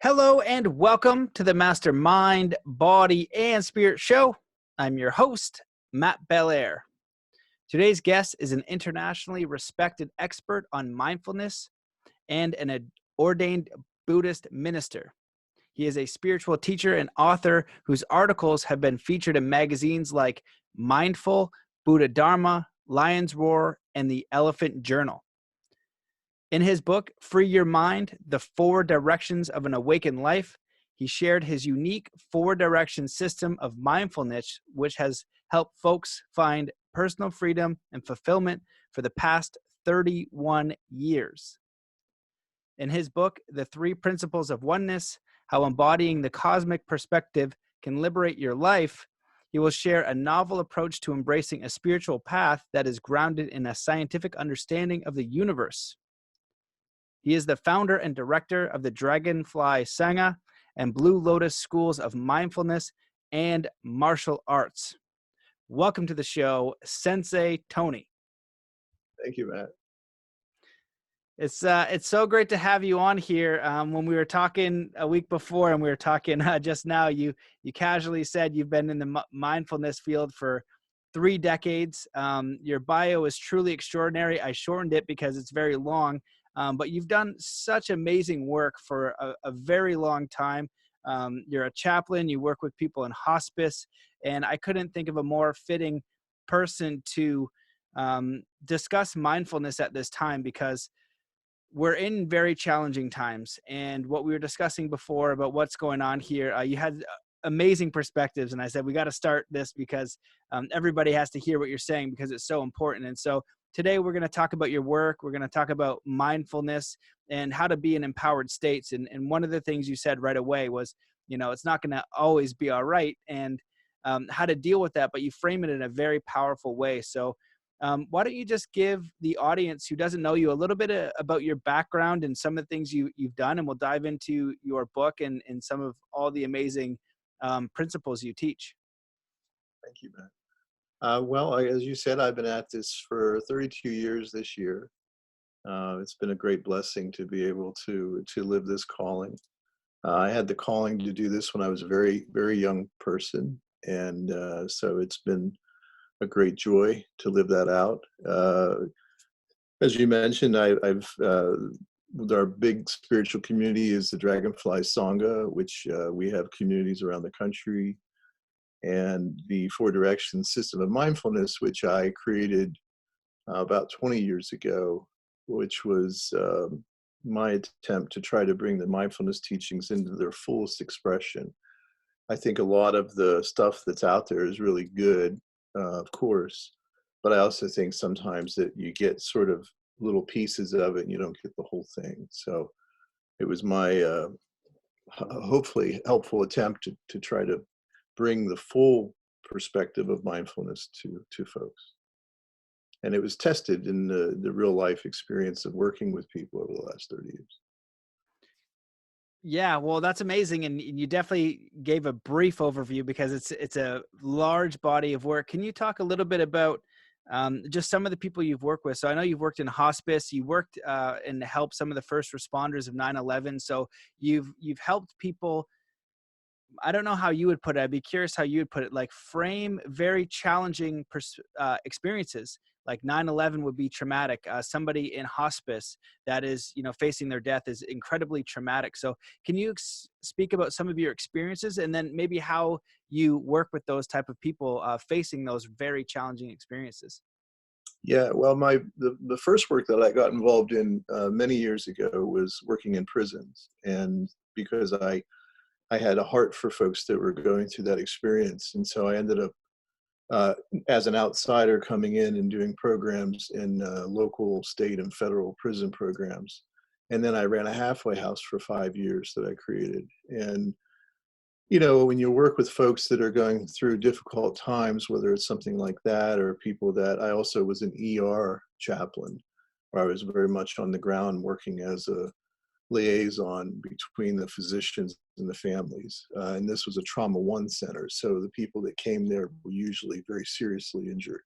Hello and welcome to the Master Mind, Body, and Spirit Show. I'm your host, Matt Belair. Today's guest is an internationally respected expert on mindfulness and an ordained Buddhist minister. He is a spiritual teacher and author whose articles have been featured in magazines like Mindful, Buddhadharma, Lion's Roar, and the Elephant Journal. In his book, Free Your Mind, The Four Directions of an Awakened Life, he shared his unique four-direction system of mindfulness, which has helped folks find personal freedom and fulfillment for the past 31 years. In his book, The Three Principles of Oneness, How Embodying the Cosmic Perspective Can Liberate Your Life, he will share a novel approach to embracing a spiritual path that is grounded in a scientific understanding of the universe. He is the founder and director of the Dragonfly Sangha and Blue Lotus Schools of Mindfulness and Martial Arts. Welcome to the show, Sensei Tony. Thank you, Matt. It's so great to have you on here. When we were talking a week before and we were talking just now, you casually said you've been in the mindfulness field for 3 decades. Your bio is truly extraordinary. I shortened it because it's very long. But you've done such amazing work for a very long time. You're a chaplain, you work with people in hospice, and I couldn't think of a more fitting person to discuss mindfulness at this time, because we're in very challenging times. And what we were discussing before about what's going on here, you had amazing perspectives, and I said, we got to start this because everybody has to hear what you're saying because it's so important. And so today we're going to talk about your work. We're going to talk about mindfulness and how to be in empowered states. And one of the things you said right away was, it's not going to always be all right, and how to deal with that, but you frame it in a very powerful way. So why don't you just give the audience who doesn't know you a little bit about your background and some of the things you've done, and we'll dive into your book and some of all the amazing principles you teach. Thank you, Matt. As you said, I've been at this for 32 years this year. It's been a great blessing to be able to live this calling. I had the calling to do this when I was a very, very young person, and so it's been a great joy to live that out. As you mentioned, our big spiritual community is the Dragonfly Sangha, which we have communities around the country, and the Four Directions system of mindfulness, which I created about 20 years ago, which was my attempt to try to bring the mindfulness teachings into their fullest expression. I think a lot of the stuff that's out there is really good, of course, but I also think sometimes that you get sort of little pieces of it and you don't get the whole thing. So it was my hopefully helpful attempt to try to bring the full perspective of mindfulness to folks. And it was tested in the real life experience of working with people over the last 30 years. Yeah, well, that's amazing. And you definitely gave a brief overview because it's a large body of work. Can you talk a little bit about just some of the people you've worked with? So I know you've worked in hospice, you worked and helped some of the first responders of 9/11. So you've helped people. I don't know how you would put it. I'd be curious how you would put it, like frame very challenging experiences. Like 9/11 would be traumatic. Somebody in hospice that is, facing their death is incredibly traumatic. So can you speak about some of your experiences and then maybe how you work with those type of people facing those very challenging experiences? Yeah, well, the first work that I got involved in many years ago was working in prisons, and because I had a heart for folks that were going through that experience. And so I ended up, as an outsider, coming in and doing programs in local, state, and federal prison programs. And then I ran a halfway house for 5 years that I created. And, when you work with folks that are going through difficult times, whether it's something like that or people that I also was an ER chaplain, where I was very much on the ground working as a liaison between the physicians and the families. And this was a trauma one center. So the people that came there were usually very seriously injured.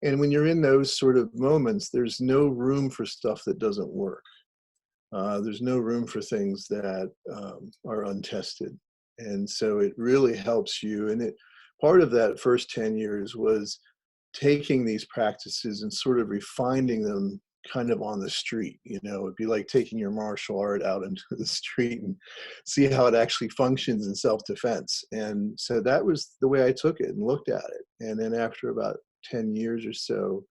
And when you're in those sort of moments, there's no room for stuff that doesn't work. There's no room for things that are untested. And so it really helps you. And part of that first 10 years was taking these practices and sort of refining them kind of on the street. It'd be like taking your martial art out into the street and see how it actually functions in self-defense. And so that was the way I took it and looked at it. And then after about 10 years or so,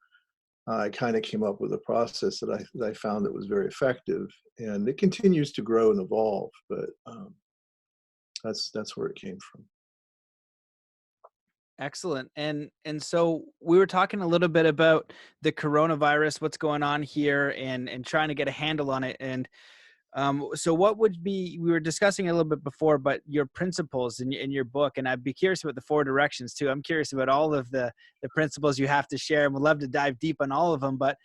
I kind of came up with a process that I found that was very effective, and it continues to grow and evolve. But that's where it came from. Excellent. And so we were talking a little bit about the coronavirus, what's going on here, and trying to get a handle on it. And so what would be, we were discussing a little bit before, but your principles in your book, and I'd be curious about the 4 directions too. I'm curious about all of the principles you have to share, and would love to dive deep on all of them. But,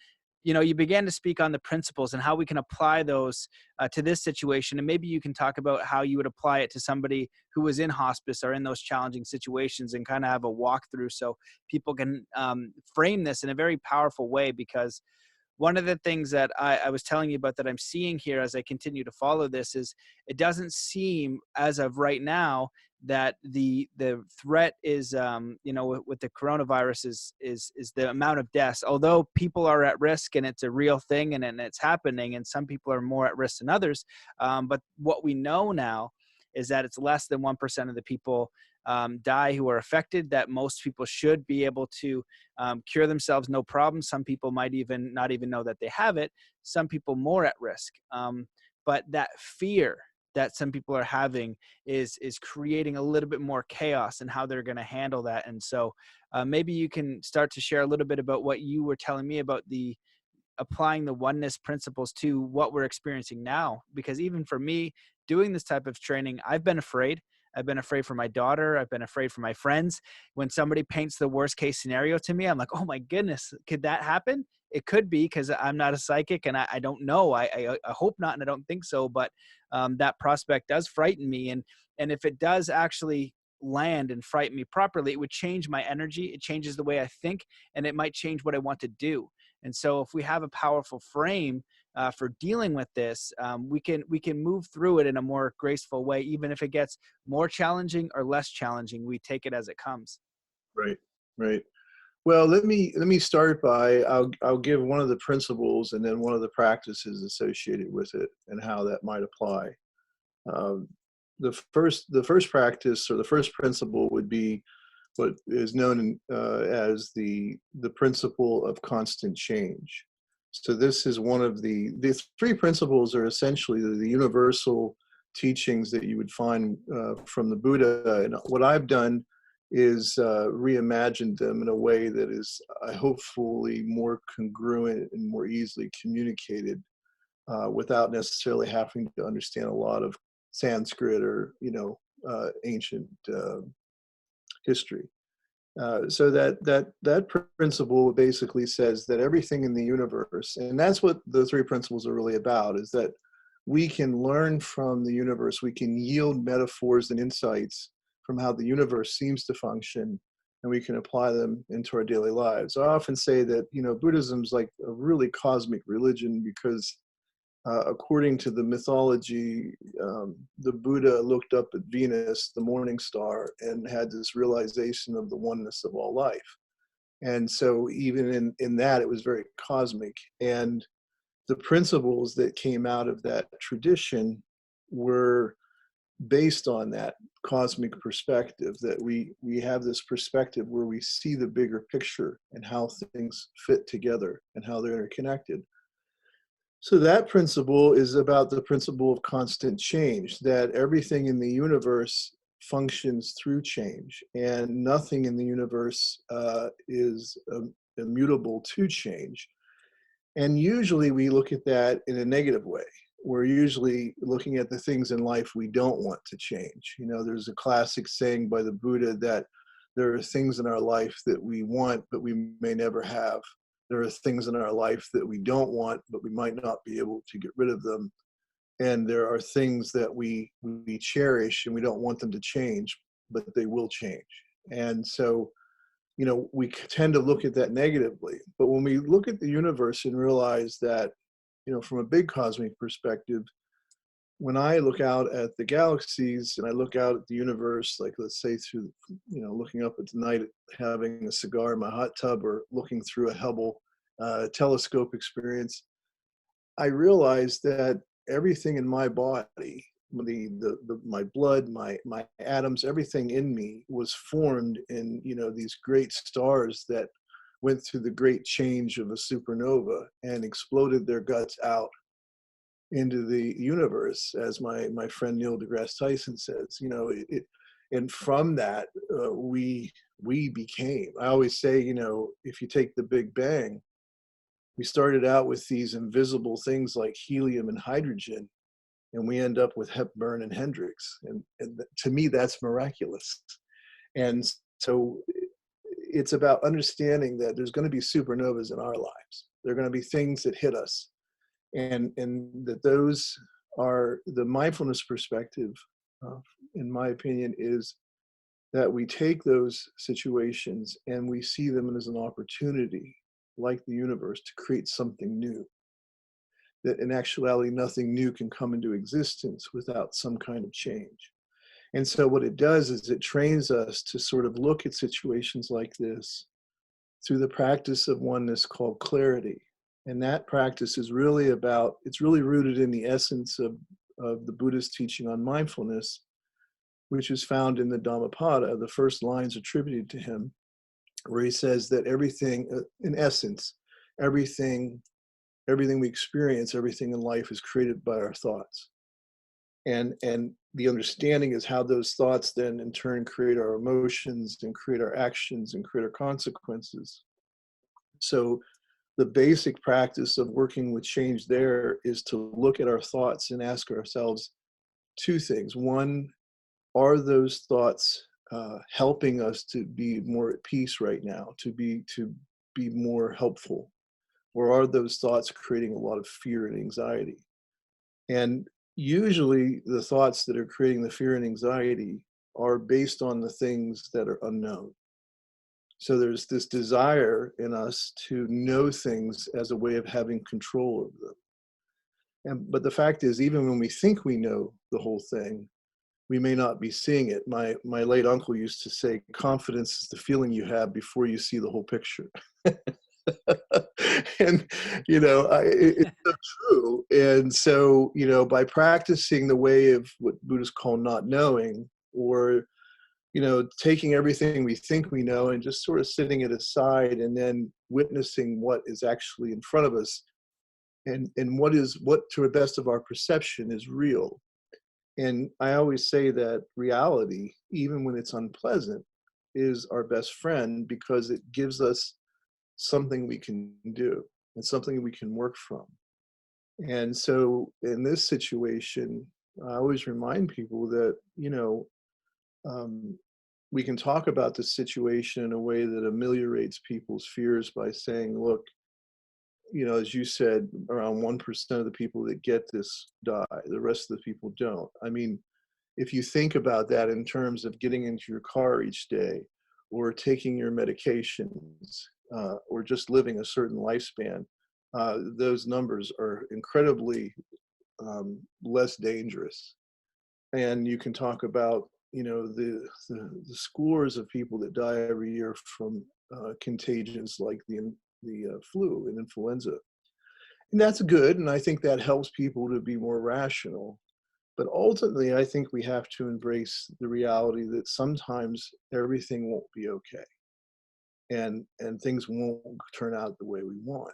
you began to speak on the principles and how we can apply those to this situation. And maybe you can talk about how you would apply it to somebody who was in hospice or in those challenging situations, and kind of have a walkthrough so people can frame this in a very powerful way. Because one of the things that I was telling you about that I'm seeing here as I continue to follow this is, it doesn't seem as of right now that the threat is, with the coronavirus is the amount of deaths. Although people are at risk and it's a real thing, and it's happening, and some people are more at risk than others. But what we know now is that it's less than 1% of the people die who are affected, that most people should be able to cure themselves, no problem. Some people might even not even know that they have it. Some people more at risk. But that fear that some people are having is creating a little bit more chaos in how they're going to handle that. And so maybe you can start to share a little bit about what you were telling me about the applying the oneness principles to what we're experiencing now. Because even for me, doing this type of training, I've been afraid. I've been afraid for my daughter. I've been afraid for my friends. When somebody paints the worst case scenario to me, I'm like, oh my goodness, could that happen? It could be, because I'm not a psychic, and I don't know. I hope not, and I don't think so. But that prospect does frighten me. And if it does actually land and frighten me properly, it would change my energy. It changes the way I think, and it might change what I want to do. And so if we have a powerful frame for dealing with this, we can move through it in a more graceful way. Even if it gets more challenging or less challenging, we take it as it comes. Right, right. Well, let me start by I'll give one of the principles and then one of the practices associated with it and how that might apply. Um, the first practice, or the first principle, would be what is known as the principle of constant change. So this is one of the 3 principles are essentially the universal teachings that you would find from the Buddha. And what I've done is reimagined them in a way that is hopefully more congruent and more easily communicated without necessarily having to understand a lot of Sanskrit or ancient history. So that principle basically says that everything in the universe, and that's what the 3 principles are really about, is that we can learn from the universe. We can yield metaphors and insights from how the universe seems to function, and we can apply them into our daily lives. I often say that Buddhism's like a really cosmic religion, because according to the mythology, the Buddha looked up at Venus, the morning star, and had this realization of the oneness of all life. And so even in that, it was very cosmic. And the principles that came out of that tradition were based on that cosmic perspective, that we have this perspective where we see the bigger picture and how things fit together and how they're interconnected. So that principle is about the principle of constant change, that everything in the universe functions through change, and nothing in the universe is immutable to change. And usually we look at that in a negative way. We're usually looking at the things in life we don't want to change. There's a classic saying by the Buddha that there are things in our life that we want, but we may never have. There are things in our life that we don't want, but we might not be able to get rid of them. And there are things that we cherish and we don't want them to change, but they will change. And so, we tend to look at that negatively. But when we look at the universe and realize that from a big cosmic perspective, when I look out at the galaxies and I look out at the universe, like let's say through, looking up at the night, having a cigar in my hot tub, or looking through a Hubble telescope experience, I realize that everything in my body, my blood, my atoms, everything in me was formed in, these great stars that went through the great change of a supernova and exploded their guts out into the universe, as my friend Neil deGrasse Tyson says. And from that, we became. I always say, if you take the Big Bang, we started out with these invisible things like helium and hydrogen, and we end up with Hepburn and Hendrix. And to me, that's miraculous. And so it's about understanding that there's going to be supernovas in our lives. There are going to be things that hit us. And that those are the mindfulness perspective, in my opinion, is that we take those situations and we see them as an opportunity, like the universe, to create something new. That in actuality, nothing new can come into existence without some kind of change. And so what it does is it trains us to sort of look at situations like this through the practice of oneness called clarity. And that practice is really it's really rooted in the essence of the Buddhist teaching on mindfulness, which is found in the Dhammapada, the first lines attributed to him, where he says that everything, in essence, everything we experience, everything in life is created by our thoughts. And the understanding is how those thoughts then in turn create our emotions and create our actions and create our consequences. So the basic practice of working with change there is to look at our thoughts and ask ourselves two things. One, are those thoughts helping us to be more at peace right now, to be more helpful? Or are those thoughts creating a lot of fear and anxiety? And usually the thoughts that are creating the fear and anxiety are based on the things that are unknown. So there's this desire in us to know things as a way of having control of them. But the fact is, even when we think we know the whole thing, we may not be seeing it. My late uncle used to say, confidence is the feeling you have before you see the whole picture. And, it's so true. And so, by practicing the way of what Buddhists call not knowing, or taking everything we think we know and just sort of sitting it aside and then witnessing what is actually in front of us, and what to the best of our perception is real. And I always say that reality, even when it's unpleasant, is our best friend, because it gives us something we can do and something we can work from. And so in this situation, I always remind people that, we can talk about the situation in a way that ameliorates people's fears by saying, look, as you said, around 1% of the people that get this die, the rest of the people don't. I mean, if you think about that in terms of getting into your car each day, or taking your medications, or just living a certain lifespan, those numbers are incredibly less dangerous. And you can talk about, the scores of people that die every year from contagions like the flu and influenza. And that's good, and I think that helps people to be more rational. But ultimately, I think we have to embrace the reality that sometimes everything won't be okay. And things won't turn out the way we want.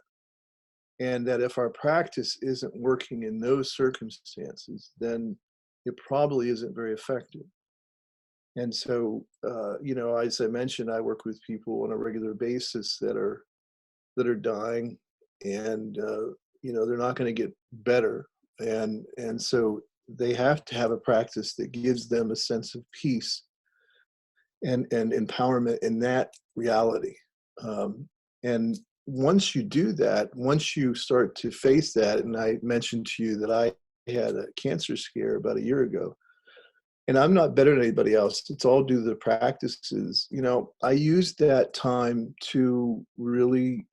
And that if our practice isn't working in those circumstances, then it probably isn't very effective. And so, as I mentioned, I work with people on a regular basis that are dying, and they're not going to get better, and so they have to have a practice that gives them a sense of peace and empowerment in that reality. And once you do that, once you start to face that, and I mentioned to you that I had a cancer scare about a year ago, And I'm not better than anybody else. It's all due to the practices. I used that time to really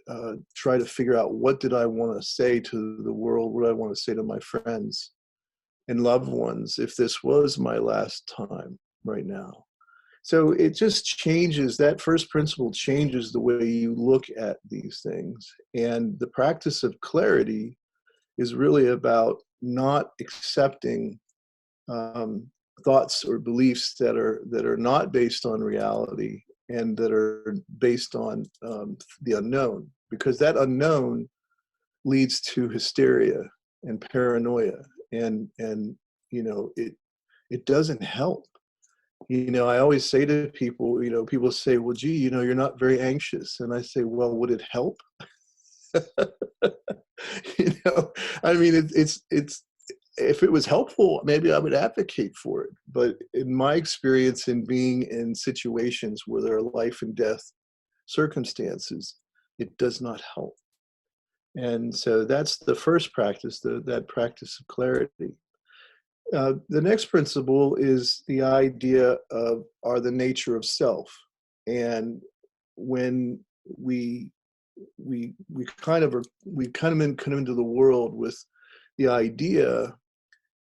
try to figure out, what did I want to say to the world? What do I want to say to my friends and loved ones if this was my last time right now? So it just changes, that first principle changes the way you look at these things. And the practice of clarity is really about not accepting thoughts or beliefs that are not based on reality and that are based on the unknown, because that unknown leads to hysteria and paranoia, and it doesn't help. I always say to people, people say, well, gee, you're not very anxious. And I say, well, would it help? I mean, it's if it was helpful, maybe I would advocate for it. But in my experience in being in situations where there are life and death circumstances, it does not help. And so that's the first practice, that practice of clarity. The next principle is the idea of the nature of self. And when we come into the world with the idea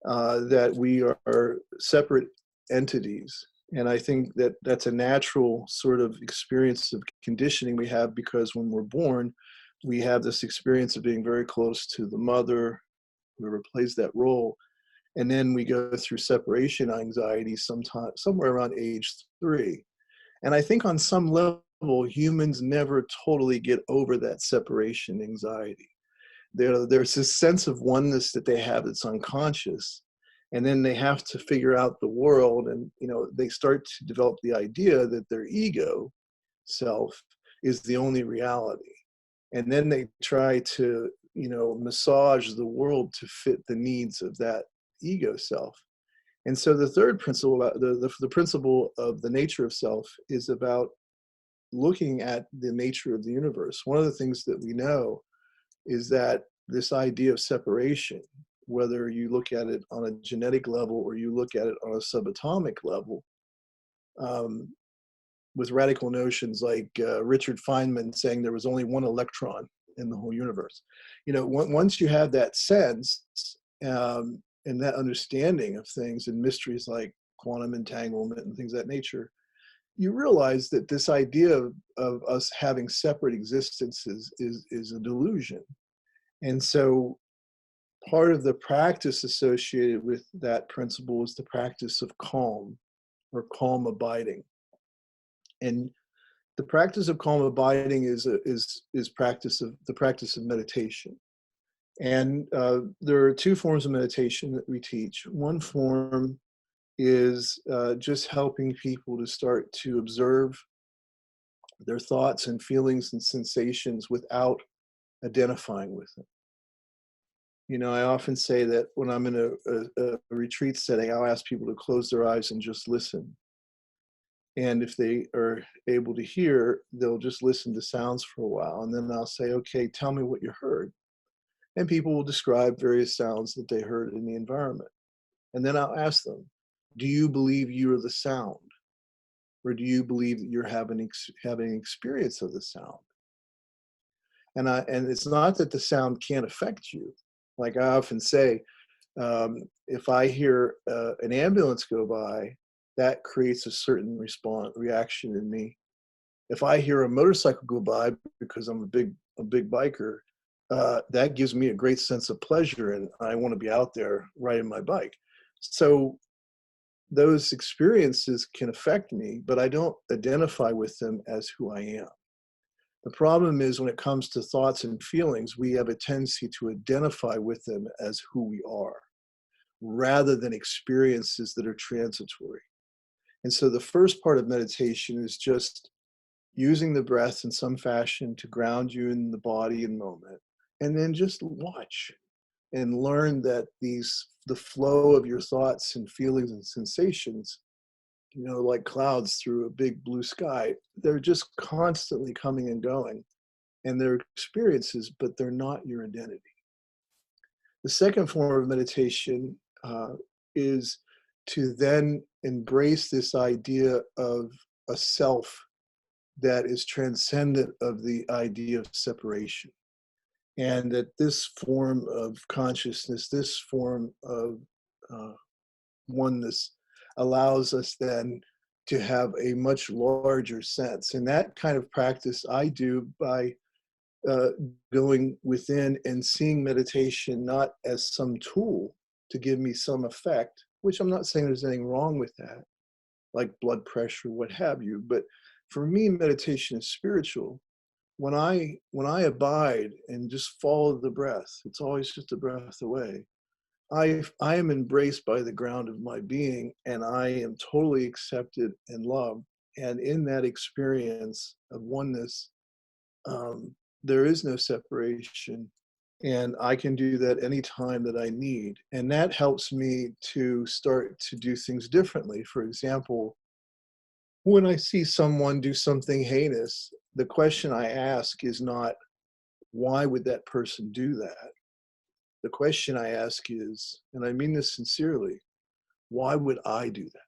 that we are separate entities. And I think that that's a natural sort of experience of conditioning we have, because when we're born, we have this experience of being very close to the mother, whoever plays that role. And then we go through separation anxiety somewhere around age 3. And I think on some level, humans never totally get over that separation anxiety. There's this sense of oneness that they have that's unconscious. And then they have to figure out the world, and they start to develop the idea that their ego self is the only reality. And then they try to massage the world to fit the needs of that ego self. And so the third principle, the principle of the nature of self, is about looking at the nature of the universe. One of the things that we know is that this idea of separation, whether you look at it on a genetic level or you look at it on a subatomic level, with radical notions like Richard Feynman saying there was only one electron in the whole universe. Once you have that sense and that understanding of things and mysteries like quantum entanglement and things of that nature, you realize that this idea of us having separate existences is a delusion. And so part of the practice associated with that principle is the practice of calm, or calm abiding. And the practice of calm abiding is the practice of meditation. And there are 2 forms of meditation that we teach. One form is just helping people to start to observe their thoughts and feelings and sensations without identifying with them. I often say that when I'm in a retreat setting, I'll ask people to close their eyes and just listen. And if they are able to hear, they'll just listen to sounds for a while. And then I'll say, okay, tell me what you heard. And people will describe various sounds that they heard in the environment. And then I'll ask them, do you believe you are the sound? Or do you believe that you're having experience of the sound? And it's not that the sound can't affect you. Like I often say, if I hear an ambulance go by, that creates a certain reaction in me. If I hear a motorcycle go by, because I'm a big biker, that gives me a great sense of pleasure, and I want to be out there riding my bike. So those experiences can affect me, but I don't identify with them as who I am. The problem is when it comes to thoughts and feelings, we have a tendency to identify with them as who we are, rather than experiences that are transitory. And so the first part of meditation is just using the breath in some fashion to ground you in the body and moment. And then just watch and learn that the flow of your thoughts and feelings and sensations, like clouds through a big blue sky, they're just constantly coming and going. And they're experiences, but they're not your identity. The second form of meditation is to then embrace this idea of a self that is transcendent of the idea of separation. And that this form of consciousness, this form of oneness, allows us then to have a much larger sense. And that kind of practice I do by going within and seeing meditation not as some tool to give me some effect, which I'm not saying there's anything wrong with that, like blood pressure, what have you. But for me, meditation is spiritual. When I abide and just follow the breath, it's always just a breath away. I am embraced by the ground of my being, and I am totally accepted and loved. And in that experience of oneness, there is no separation, and I can do that anytime that I need. And that helps me to start to do things differently. For example, when I see someone do something heinous, the question I ask is not, why would that person do that? The question I ask is, and I mean this sincerely, why would I do that?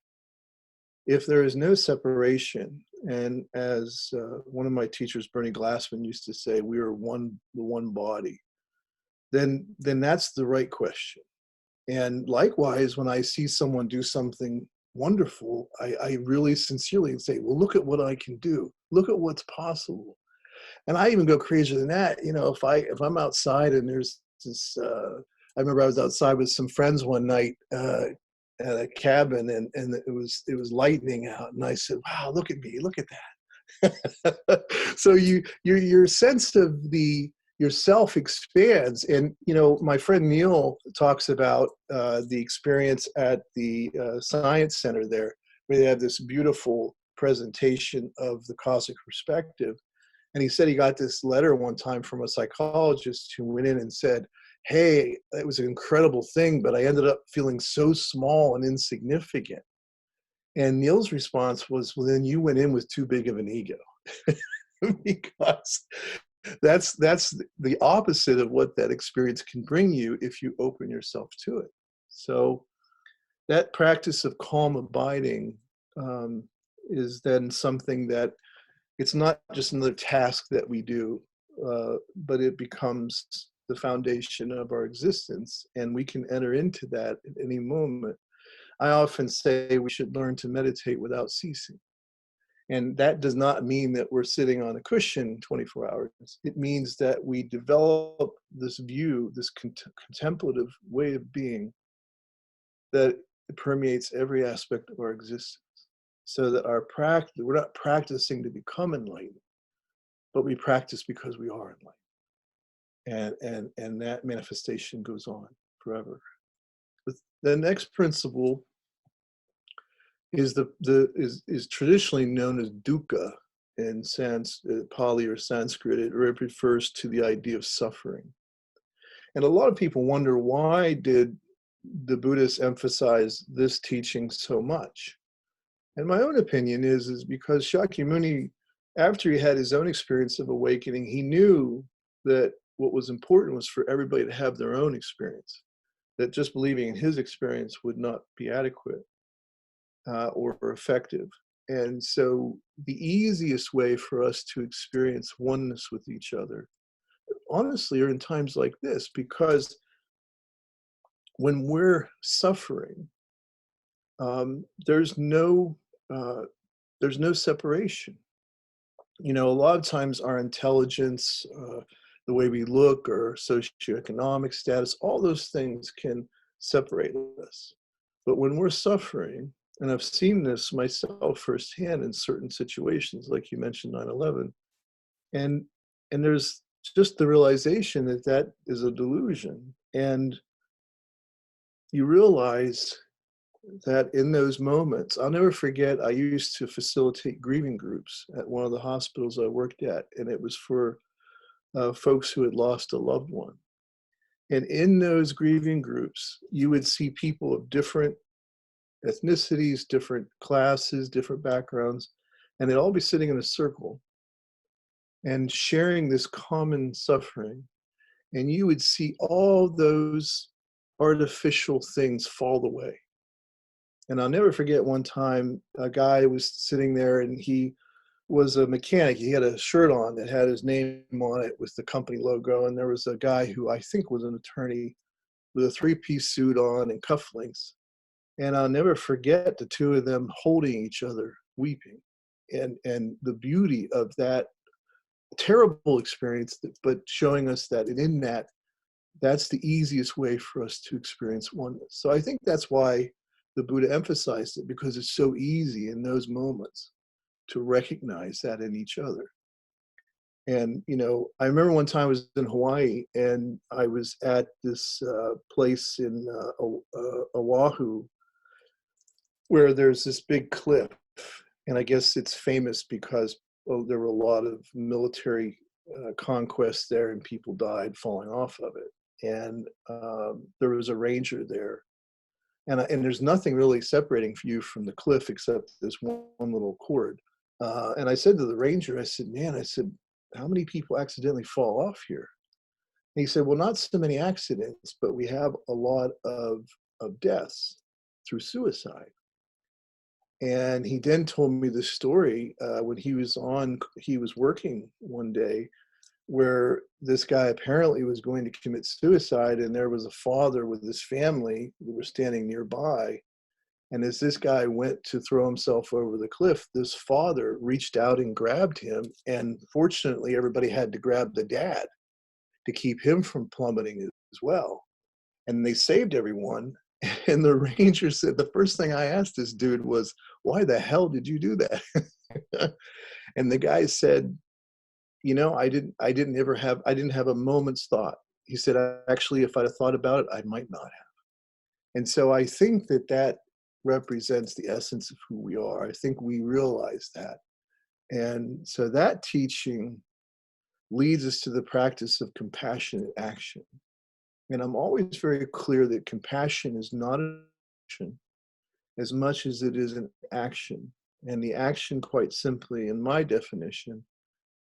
If there is no separation, and as one of my teachers, Bernie Glassman, used to say, we are the one body, then that's the right question. And likewise, when I see someone do something wonderful, I really sincerely say, well, look at what I can do. Look at what's possible. And I even go crazier than that. You know, if I'm outside and there's this, I remember I was outside with some friends one night at a cabin, and it was lightning out, and I said, wow, look at me, look at that. So your sense of yourself expands. And you know, my friend Neil talks about the experience at the Science Center there, where they had this beautiful presentation of the cosmic perspective. And he said he got this letter one time from a psychologist who went in and said, hey, it was an incredible thing, but I ended up feeling so small and insignificant. And Neil's response was, well, then you went in with too big of an ego. Because that's the opposite of what that experience can bring you if you open yourself to it. So that practice of calm abiding is then something that it's not just another task that we do, but it becomes the foundation of our existence, and we can enter into that at any moment. I often say we should learn to meditate without ceasing. And that does not mean that we're sitting on a cushion 24 hours. It means that we develop this view, this contemplative way of being that permeates every aspect of our existence. So that we're not practicing to become enlightened, but we practice because we are enlightened. And that manifestation goes on forever. The next principle is is traditionally known as dukkha in Pali or Sanskrit. It refers to the idea of suffering. And a lot of people wonder, why did the Buddhists emphasize this teaching so much? And my own opinion is because Shakyamuni, after he had his own experience of awakening, he knew that what was important was for everybody to have their own experience, that just believing in his experience would not be adequate or effective. And so the easiest way for us to experience oneness with each other, honestly, are in times like this, because when we're suffering, there's no separation. You know, a lot of times our intelligence, the way we look, or socioeconomic status, all those things can separate us. But when we're suffering, and I've seen this myself firsthand in certain situations, like you mentioned 9/11, and there's just the realization that that is a delusion. And you realize that in those moments, I'll never forget, I used to facilitate grieving groups at one of the hospitals I worked at, and it was for folks who had lost a loved one. And in those grieving groups, you would see people of different ethnicities, different classes, different backgrounds, and they'd all be sitting in a circle and sharing this common suffering. And you would see all those artificial things fall away. And I'll never forget one time a guy was sitting there and he was a mechanic. He had a shirt on that had his name on it with the company logo. And there was a guy who I think was an attorney with a three-piece suit on and cufflinks. And I'll never forget the two of them holding each other, weeping. And the beauty of that terrible experience, but showing us that in that, that's the easiest way for us to experience oneness. So I think that's why the Buddha emphasized it, because it's so easy in those moments to recognize that in each other. And, you know, I remember one time I was in Hawaii and I was at this place in Oahu where there's this big cliff. And I guess it's famous because there were a lot of military conquests there and people died falling off of it. And there was a ranger there. And there's nothing really separating you from the cliff except this one little cord. And I said to the ranger, I said, man, I said, how many people accidentally fall off here? And he said, well, not so many accidents, but we have a lot of deaths through suicide. And he then told me the story when he was working one day where this guy apparently was going to commit suicide, and there was a father with his family who were standing nearby. And as this guy went to throw himself over the cliff, this father reached out and grabbed him. And fortunately, everybody had to grab the dad to keep him from plummeting as well. And they saved everyone. And the ranger said, the first thing I asked this dude was, why the hell did you do that? And the guy said, you know, I didn't have a moment's thought. He said, actually, if I'd have thought about it, I might not have. And so I think that represents the essence of who we are. I think we realize that. And so that teaching leads us to the practice of compassionate action. And I'm always very clear that compassion is not an action as much as it is an action. And the action, quite simply, in my definition,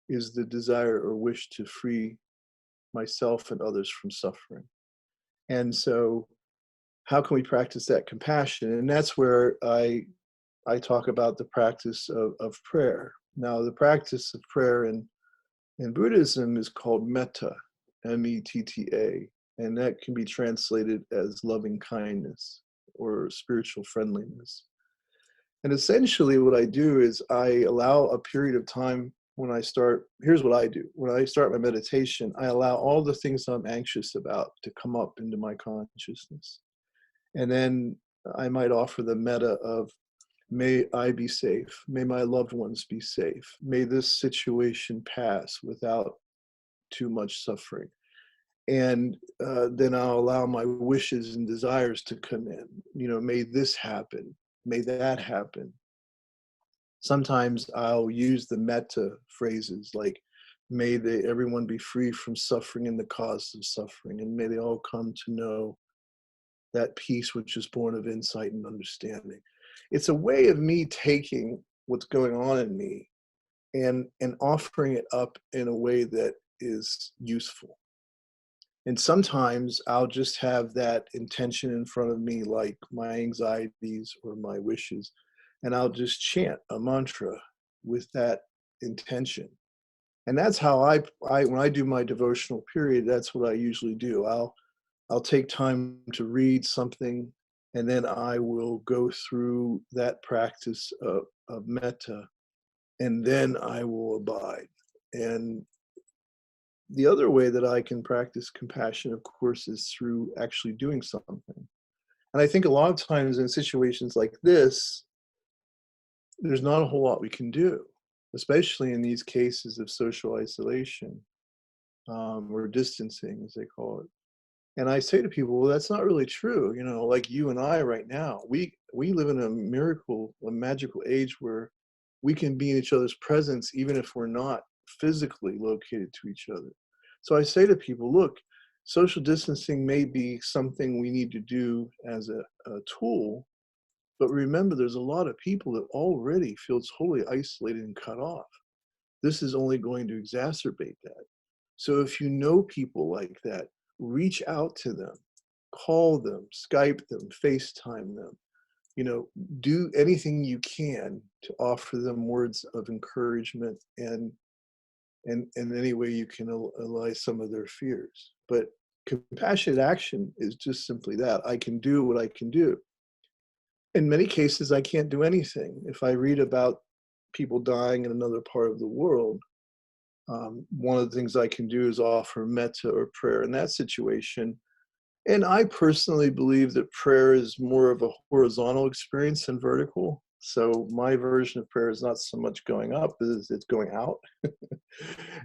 is the desire or wish to free myself and others from suffering. And so how can we practice that compassion? And that's where I talk about the practice of prayer. Now, the practice of prayer in Buddhism is called metta, M-E-T-T-A, and that can be translated as loving kindness or spiritual friendliness. And essentially what I do is I allow a period of time when I start, here's what I do. When I start my meditation, I allow all the things I'm anxious about to come up into my consciousness. And then I might offer the metta of, may I be safe. May my loved ones be safe. May this situation pass without too much suffering. And then I'll allow my wishes and desires to come in. You know, may this happen. May that happen. Sometimes I'll use the metta phrases like, may everyone be free from suffering and the cause of suffering. And may they all come to know that peace which is born of insight and understanding. It's a way of me taking what's going on in me and offering it up in a way that is useful. And sometimes I'll just have that intention in front of me, like my anxieties or my wishes, and I'll just chant a mantra with that intention. And that's how I when I do my devotional period, that's what I usually do. I'll take time to read something, and then I will go through that practice of metta, and then I will abide. And the other way that I can practice compassion, of course, is through actually doing something. And I think a lot of times in situations like this, there's not a whole lot we can do, especially in these cases of social isolation or distancing, as they call it. And I say to people, well, that's not really true. You know, like you and I right now, we live in a magical age where we can be in each other's presence even if we're not physically located to each other. So I say to people, look, social distancing may be something we need to do as a tool, but remember there's a lot of people that already feel totally isolated and cut off. This is only going to exacerbate that. So if you know people like that, reach out to them, call them, Skype them, FaceTime them, do anything you can to offer them words of encouragement and any way you can allay some of their fears. But compassionate action is just simply that. I can do what I can do. In many cases, I can't do anything. If I read about people dying in another part of the world, one of the things I can do is offer metta or prayer in that situation. And I personally believe that prayer is more of a horizontal experience than vertical. So my version of prayer is not so much going up as it's going out.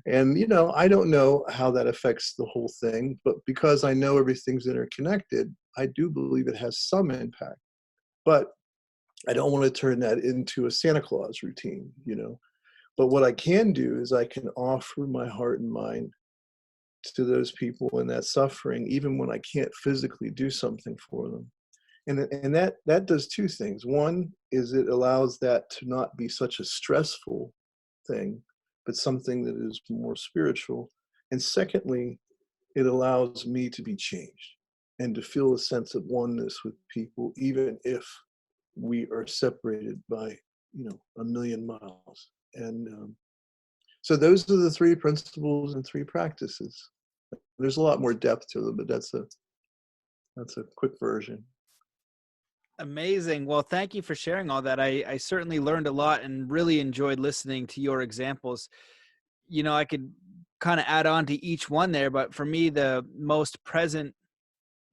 And, I don't know how that affects the whole thing, but because I know everything's interconnected, I do believe it has some impact. But I don't want to turn that into a Santa Claus routine. But what I can do is I can offer my heart and mind to those people in that suffering, even when I can't physically do something for them. And that does two things. One is it allows that to not be such a stressful thing, but something that is more spiritual. And secondly, it allows me to be changed and to feel a sense of oneness with people, even if we are separated by, a million miles. And so those are the three principles and three practices. There's a lot more depth to them, but that's a quick version. Amazing. Well, thank you for sharing all that. I certainly learned a lot and really enjoyed listening to your examples. I could kind of add on to each one there, but for me, the most present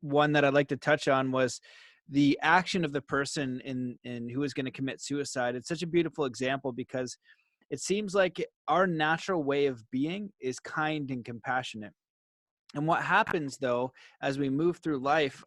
one that I'd like to touch on was the action of the person in who is going to commit suicide. It's such a beautiful example because it seems like our natural way of being is kind and compassionate. And what happens though, as we move through life,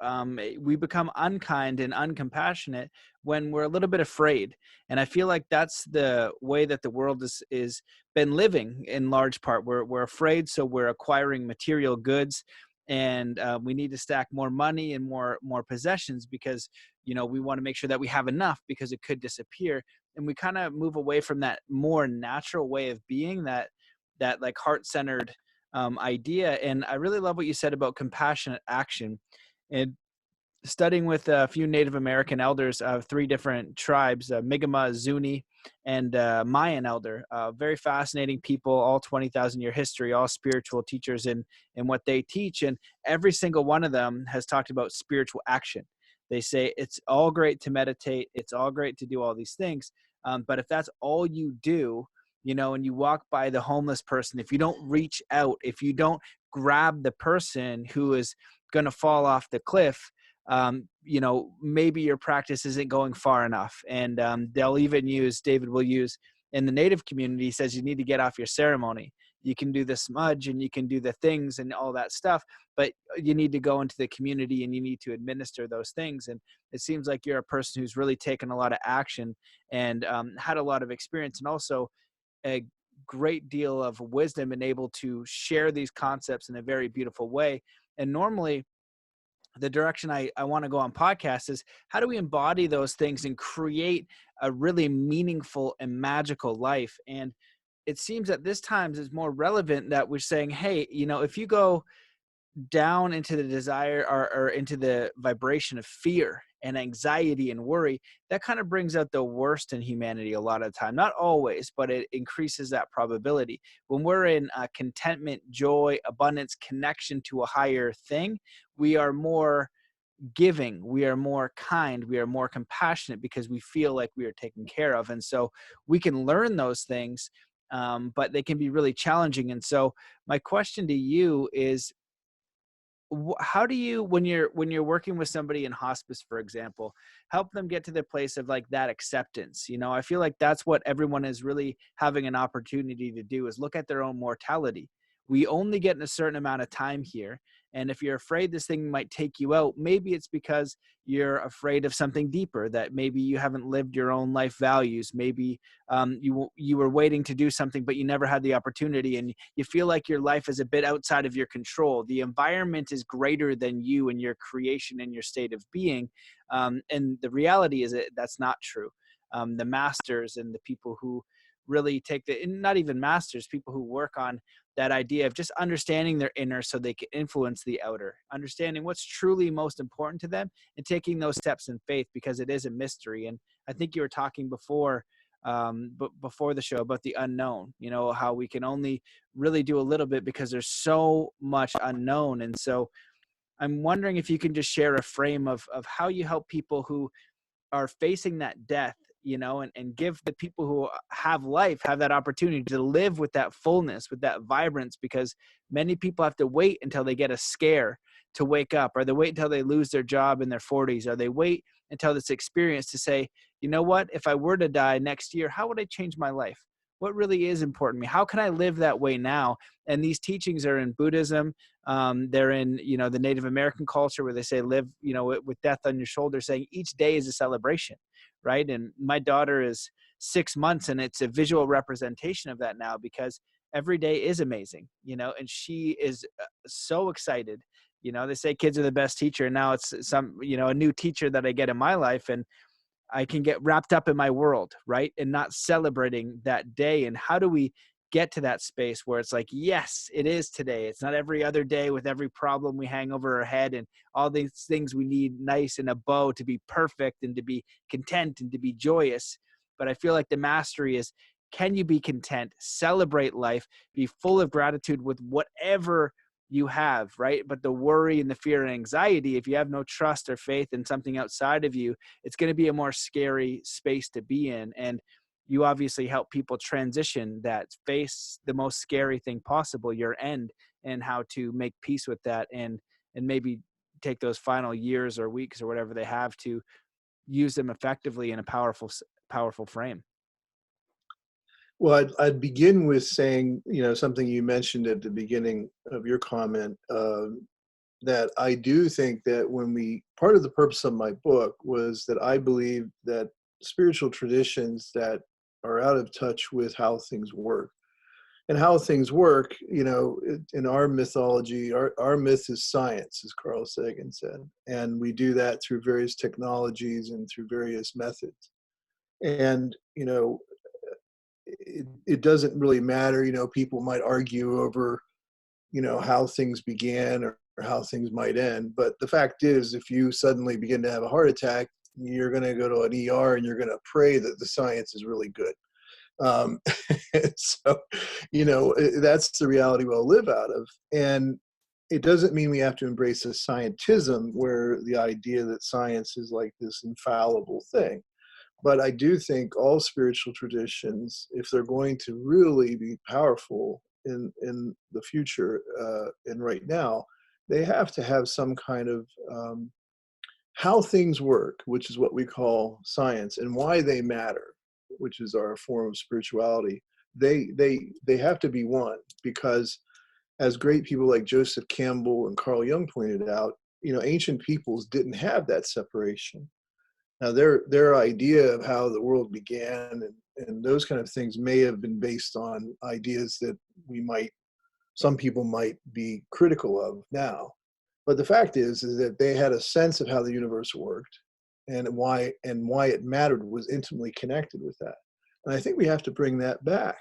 we become unkind and uncompassionate when we're a little bit afraid. And I feel like that's the way that the world is been living in large part. We're afraid, so we're acquiring material goods, and we need to stack more money and more possessions because we want to make sure that we have enough because it could disappear. And we kind of move away from that more natural way of being, that like heart-centered idea. And I really love what you said about compassionate action. And studying with a few Native American elders of three different tribes, Mi'kmaq, Zuni, and Mayan elder, very fascinating people, all 20,000-year history, all spiritual teachers in what they teach. And every single one of them has talked about spiritual action. They say it's all great to meditate. It's all great to do all these things. But if that's all you do, and you walk by the homeless person, if you don't reach out, if you don't grab the person who is going to fall off the cliff, maybe your practice isn't going far enough. And David will use in the Native community, says you need to get off your ceremony. You can do the smudge and you can do the things and all that stuff, but you need to go into the community and you need to administer those things. And it seems like you're a person who's really taken a lot of action and had a lot of experience, and also a great deal of wisdom and able to share these concepts in a very beautiful way. And normally the direction I want to go on podcasts is how do we embody those things and create a really meaningful and magical life? And it seems that this time is more relevant that we're saying, hey, if you go down into the desire or into the vibration of fear and anxiety and worry, that kind of brings out the worst in humanity a lot of the time. Not always, but it increases that probability. When we're in contentment, joy, abundance, connection to a higher thing, we are more giving, we are more kind, we are more compassionate because we feel like we are taken care of. And so we can learn those things, but they can be really challenging. And so my question to you is, how do you, when you're working with somebody in hospice, for example, help them get to the place of like that acceptance? I feel like that's what everyone is really having an opportunity to do, is look at their own mortality. We only get in a certain amount of time here. And if you're afraid this thing might take you out, maybe it's because you're afraid of something deeper, that maybe you haven't lived your own life values. Maybe you were waiting to do something, but you never had the opportunity, and you feel like your life is a bit outside of your control. The environment is greater than you and your creation and your state of being. And the reality is that that's not true. The masters and the people who really take not even masters, people who work on that idea of just understanding their inner so they can influence the outer, understanding what's truly most important to them and taking those steps in faith, because it is a mystery. And I think you were talking before, but before the show, about the unknown, you know, how we can only really do a little bit because there's so much unknown. And so I'm wondering if you can just share a frame of how you help people who are facing that death, you know, and give the people who have life, have that opportunity to live with that fullness, with that vibrance, because many people have to wait until they get a scare to wake up, or they wait until they lose their job in their 40s, or they wait until this experience to say, you know what, if I were to die next year, how would I change my life? What really is important to me? How can I live that way now? And these teachings are in Buddhism. They're in, you know, the Native American culture, where they say live, you know, with death on your shoulder, saying each day is a celebration, right? And my daughter is 6 months, and it's a visual representation of that now, because every day is amazing, you know, and she is so excited. You know, they say kids are the best teacher, and now it's some, you know, a new teacher that I get in my life, and I can get wrapped up in my world, right? And not celebrating that day. And how do we get to that space where it's like, yes, it is today. It's not every other day with every problem we hang over our head and all these things we need nice in a bow to be perfect and to be content and to be joyous. But I feel like the mastery is, can you be content, celebrate life, be full of gratitude with whatever you have, right? But the worry and the fear and anxiety, if you have no trust or faith in something outside of you, it's going to be a more scary space to be in. And you obviously help people transition that, face the most scary thing possible, your end, and how to make peace with that, and maybe take those final years or weeks or whatever they have to use them effectively in a powerful frame. Well, I'd begin with saying, you know, something you mentioned at the beginning of your comment, that I do think that part of the purpose of my book was that I believe that spiritual traditions that are out of touch with how things work. And how things work, you know, in our mythology, our myth is science, as Carl Sagan said. And we do that through various technologies and through various methods. And, you know, it doesn't really matter, you know, people might argue over, you know, how things began or how things might end. But the fact is, if you suddenly begin to have a heart attack, you're going to go to an ER and you're going to pray that the science is really good. Um, so, you know, that's the reality we'll live out of. And it doesn't mean we have to embrace a scientism where the idea that science is like this infallible thing. But I do think all spiritual traditions, if they're going to really be powerful in the future and right now, they have to have some kind of how things work, which is what we call science, and why they matter, which is our form of spirituality. They have to be one, because as great people like Joseph Campbell and Carl Jung pointed out, you know, ancient peoples didn't have that separation. Now, their idea of how the world began and those kind of things may have been based on ideas that some people might be critical of now. But the fact is that they had a sense of how the universe worked, and why it mattered was intimately connected with that. And I think we have to bring that back.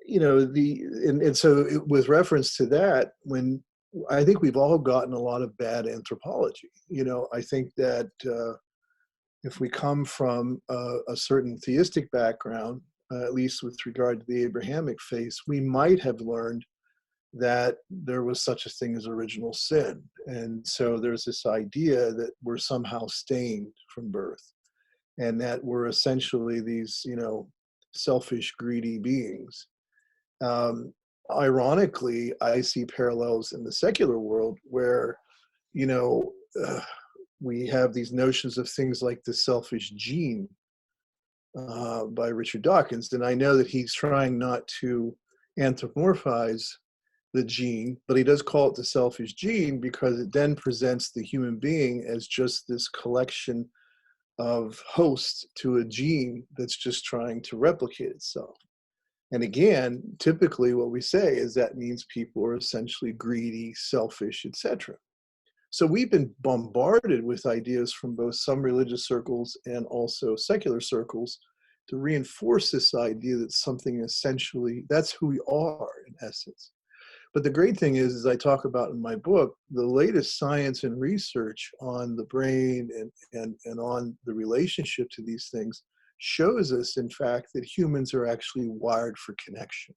You know, and so with reference to that, when I think we've all gotten a lot of bad anthropology. You know, I think that if we come from a certain theistic background, at least with regard to the Abrahamic faith, we might have learned that there was such a thing as original sin. And so there's this idea that we're somehow stained from birth, and that we're essentially these, you know, selfish, greedy beings. Ironically, I see parallels in the secular world where, you know, we have these notions of things like the selfish gene by Richard Dawkins. And I know that he's trying not to anthropomorphize the gene, but he does call it the selfish gene because it then presents the human being as just this collection of hosts to a gene that's just trying to replicate itself. And again, typically what we say is that means people are essentially greedy, selfish, etc. So we've been bombarded with ideas from both some religious circles and also secular circles to reinforce this idea that something essentially, that's who we are in essence. But the great thing is, as I talk about in my book, the latest science and research on the brain and on the relationship to these things shows us, in fact, that humans are actually wired for connection,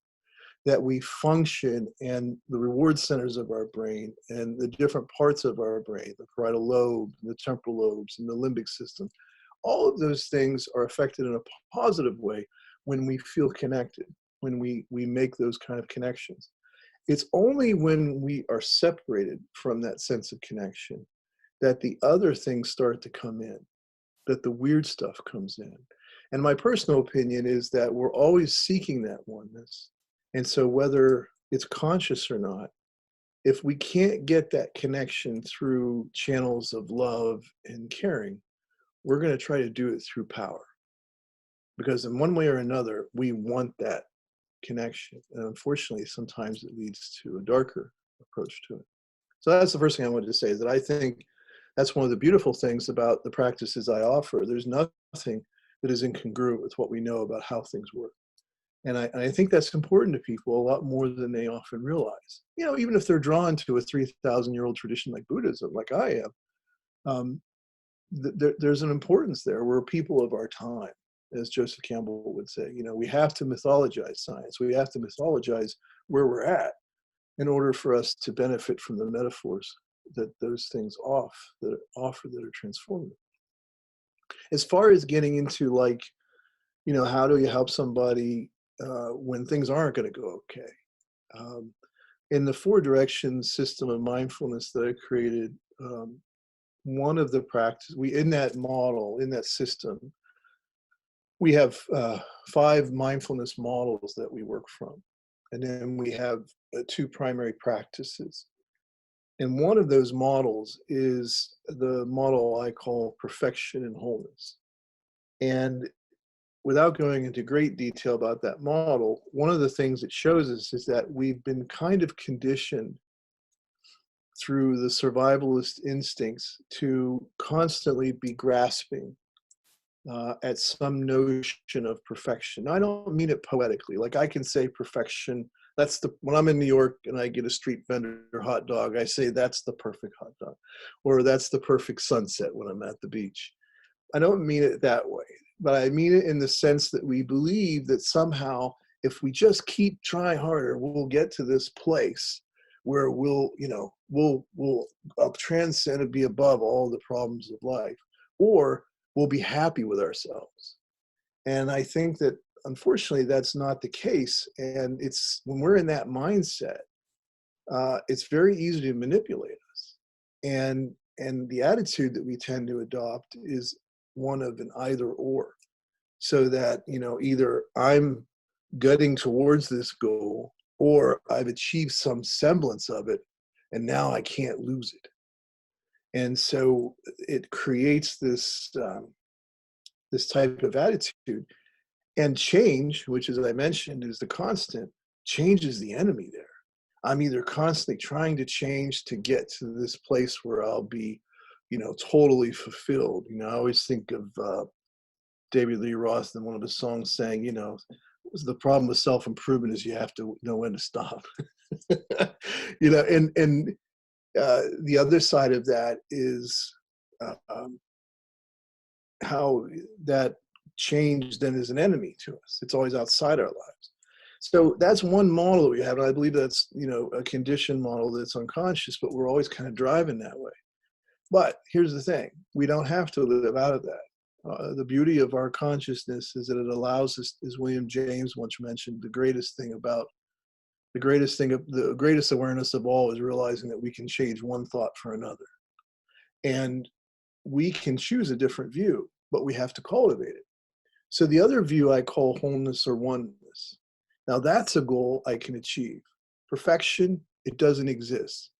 that we function, and the reward centers of our brain and the different parts of our brain, the parietal lobe, the temporal lobes, and the limbic system, all of those things are affected in a positive way when we feel connected, when we make those kind of connections. It's only when we are separated from that sense of connection that the other things start to come in, that the weird stuff comes in. And my personal opinion is that we're always seeking that oneness. And so whether it's conscious or not, if we can't get that connection through channels of love and caring, we're going to try to do it through power. Because in one way or another, we want that connection. And unfortunately, sometimes it leads to a darker approach to it. So that's the first thing I wanted to say, is that I think that's one of the beautiful things about the practices I offer. There's nothing that is incongruent with what we know about how things work. And I think that's important to people a lot more than they often realize. You know, even if they're drawn to a 3,000-year-old tradition like Buddhism, like I am, there's an importance there. We're people of our time, as Joseph Campbell would say. You know, we have to mythologize science. We have to mythologize where we're at in order for us to benefit from the metaphors that those things offer that are transformative. As far as getting into, like, you know, how do you help somebody when things aren't going to go okay? In the 4 directions system of mindfulness that I created, one of the practices, in that model, in that system, we have 5 mindfulness models that we work from. And then we have 2 primary practices. And one of those models is the model I call perfection and wholeness. And without going into great detail about that model, one of the things it shows us is that we've been kind of conditioned through the survivalist instincts to constantly be grasping at some notion of perfection. Now, I don't mean it poetically. Like, I can say perfection, when I'm in New York and I get a street vendor hot dog, I say that's the perfect hot dog, or that's the perfect sunset when I'm at the beach. I don't mean it that way, but I mean it in the sense that we believe that somehow, if we just keep trying harder, we'll get to this place where we'll transcend and be above all the problems of life, or we'll be happy with ourselves. And I think that, unfortunately, that's not the case. And it's when we're in that mindset, it's very easy to manipulate us. And the attitude that we tend to adopt is one of an either or. So that, you know, either I'm getting towards this goal, or I've achieved some semblance of it, and now I can't lose it. And so it creates this this type of attitude. And change, which, as I mentioned, is the constant, change is the enemy there. I'm either constantly trying to change to get to this place where I'll be, you know, totally fulfilled. You know, I always think of David Lee Roth in one of his songs saying, you know, the problem with self-improvement is you have to know when to stop. You know, and the other side of that is how that change then is an enemy to us. It's always outside our lives. So that's one model that we have. And I believe that's, you know, a conditioned model that's unconscious, but we're always kind of driving that way. But here's the thing, we don't have to live out of that. The beauty of our consciousness is that it allows us, as William James once mentioned, the greatest awareness of all is realizing that we can change one thought for another. And we can choose a different view, but we have to cultivate it. So the other view I call wholeness or oneness. Now that's a goal I can achieve. Perfection, it doesn't exist.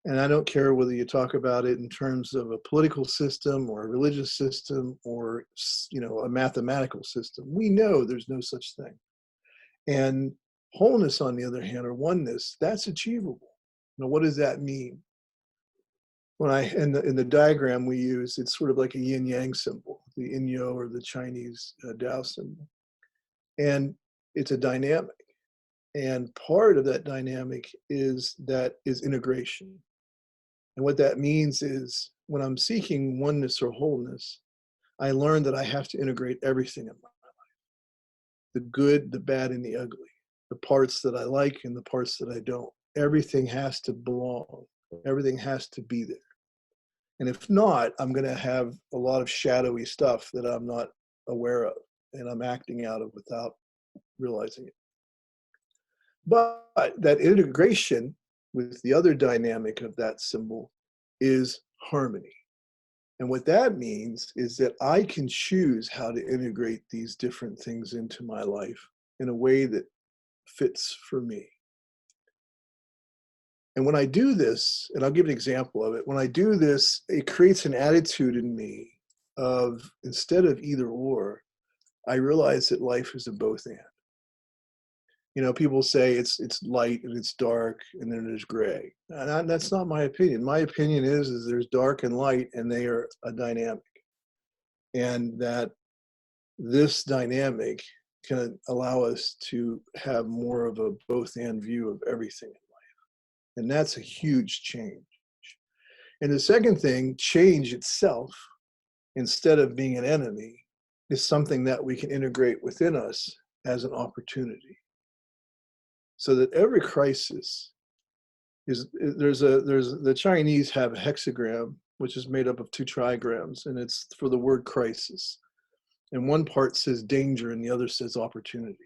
And I don't care whether you talk about it in terms of a political system or a religious system or, you know, a mathematical system. We know there's no such thing. And wholeness, on the other hand, or oneness, that's achievable. Now, what does that mean? When in the diagram we use, it's sort of like a yin-yang symbol, the yin-yo or the Chinese Tao symbol. And it's a dynamic. And part of that dynamic is integration. And what that means is when I'm seeking oneness or wholeness, I learn that I have to integrate everything in my life, the good, the bad, and the ugly, the parts that I like and the parts that I don't. Everything has to belong. Everything has to be there. And if not, I'm going to have a lot of shadowy stuff that I'm not aware of and I'm acting out of without realizing it. But that integration with the other dynamic of that symbol is harmony. And what that means is that I can choose how to integrate these different things into my life in a way that fits for me. And when I do this, and I'll give an example of it, when I do this, it creates an attitude in me of, instead of either or, I realize that life is a both and. You know, people say it's light and it's dark and then there's gray. And that's not my opinion. My opinion is there's dark and light and they are a dynamic. And that this dynamic can allow us to have more of a both and view of everything in life. And that's a huge change. And the second thing, change itself, instead of being an enemy, is something that we can integrate within us as an opportunity. So that every crisis the Chinese have a hexagram, which is made up of 2 trigrams, and it's for the word crisis. And one part says danger and the other says opportunity.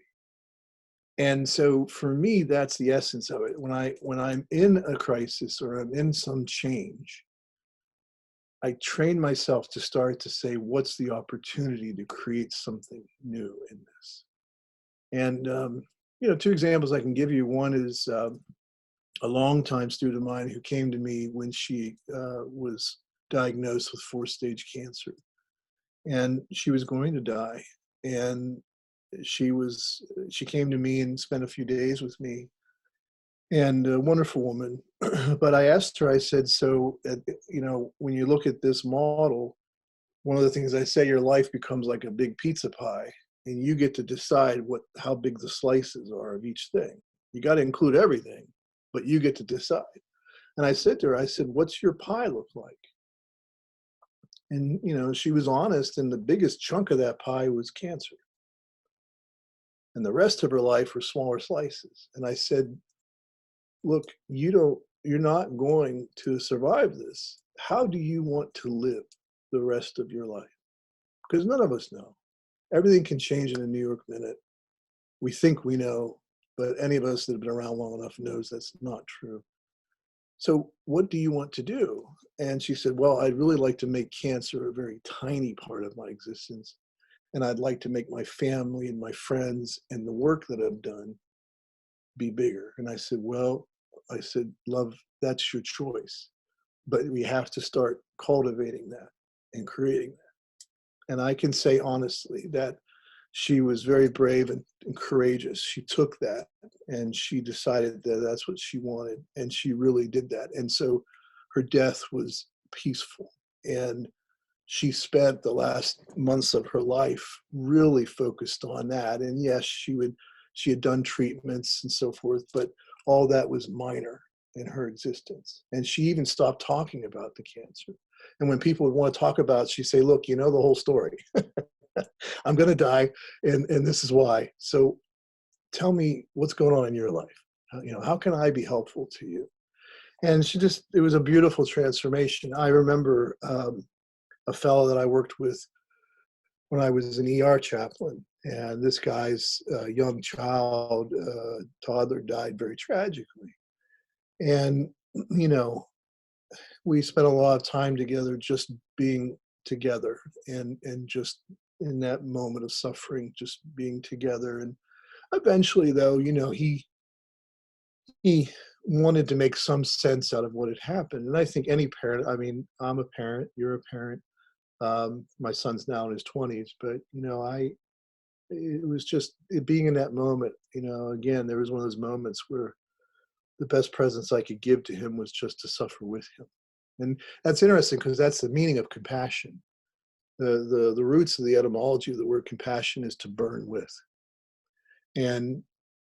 And so for me, that's the essence of it. When I'm in a crisis or I'm in some change, I train myself to start to say, what's the opportunity to create something new in this? And, 2 examples I can give you. One is a longtime student of mine who came to me when she was diagnosed with 4-stage cancer. And she was going to die. And she came to me and spent a few days with me. And a wonderful woman. But I asked her, I said, so, when you look at this model, one of the things I say, your life becomes like a big pizza pie, and you get to decide how big the slices are of each thing. You got to include everything, but you get to decide. And I said to her, I said, what's your pie look like? And, she was honest, and the biggest chunk of that pie was cancer. And the rest of her life were smaller slices. And I said, look, you're not going to survive this. How do you want to live the rest of your life? Because none of us know. Everything can change in a New York minute. We think we know, but any of us that have been around long enough knows that's not true. So what do you want to do? And she said, well, I'd really like to make cancer a very tiny part of my existence. And I'd like to make my family and my friends and the work that I've done be bigger. And I said, love, that's your choice. But we have to start cultivating that and creating that. And I can say honestly that she was very brave and courageous. She took that and she decided that that's what she wanted. And she really did that. And so her death was peaceful. And she spent the last months of her life really focused on that. And yes, she had done treatments and so forth, but all that was minor in her existence. And she even stopped talking about the cancer. And when people would want to talk about it, she'd say, look, you know the whole story. I'm going to die, and this is why. So tell me what's going on in your life. How can I be helpful to you? And it was a beautiful transformation. I remember a fellow that I worked with when I was an ER chaplain, and this guy's young child, toddler, died very tragically. And, we spent a lot of time together, just being together and just in that moment of suffering, just being together. And eventually, though, he wanted to make some sense out of what had happened. And I think any parent, I'm a parent, you're a parent. My son's now in his 20s, but, it was just being in that moment, again, there was one of those moments where the best presence I could give to him was just to suffer with him. And that's interesting because that's the meaning of compassion. The roots of the etymology of the word compassion is to burn with. And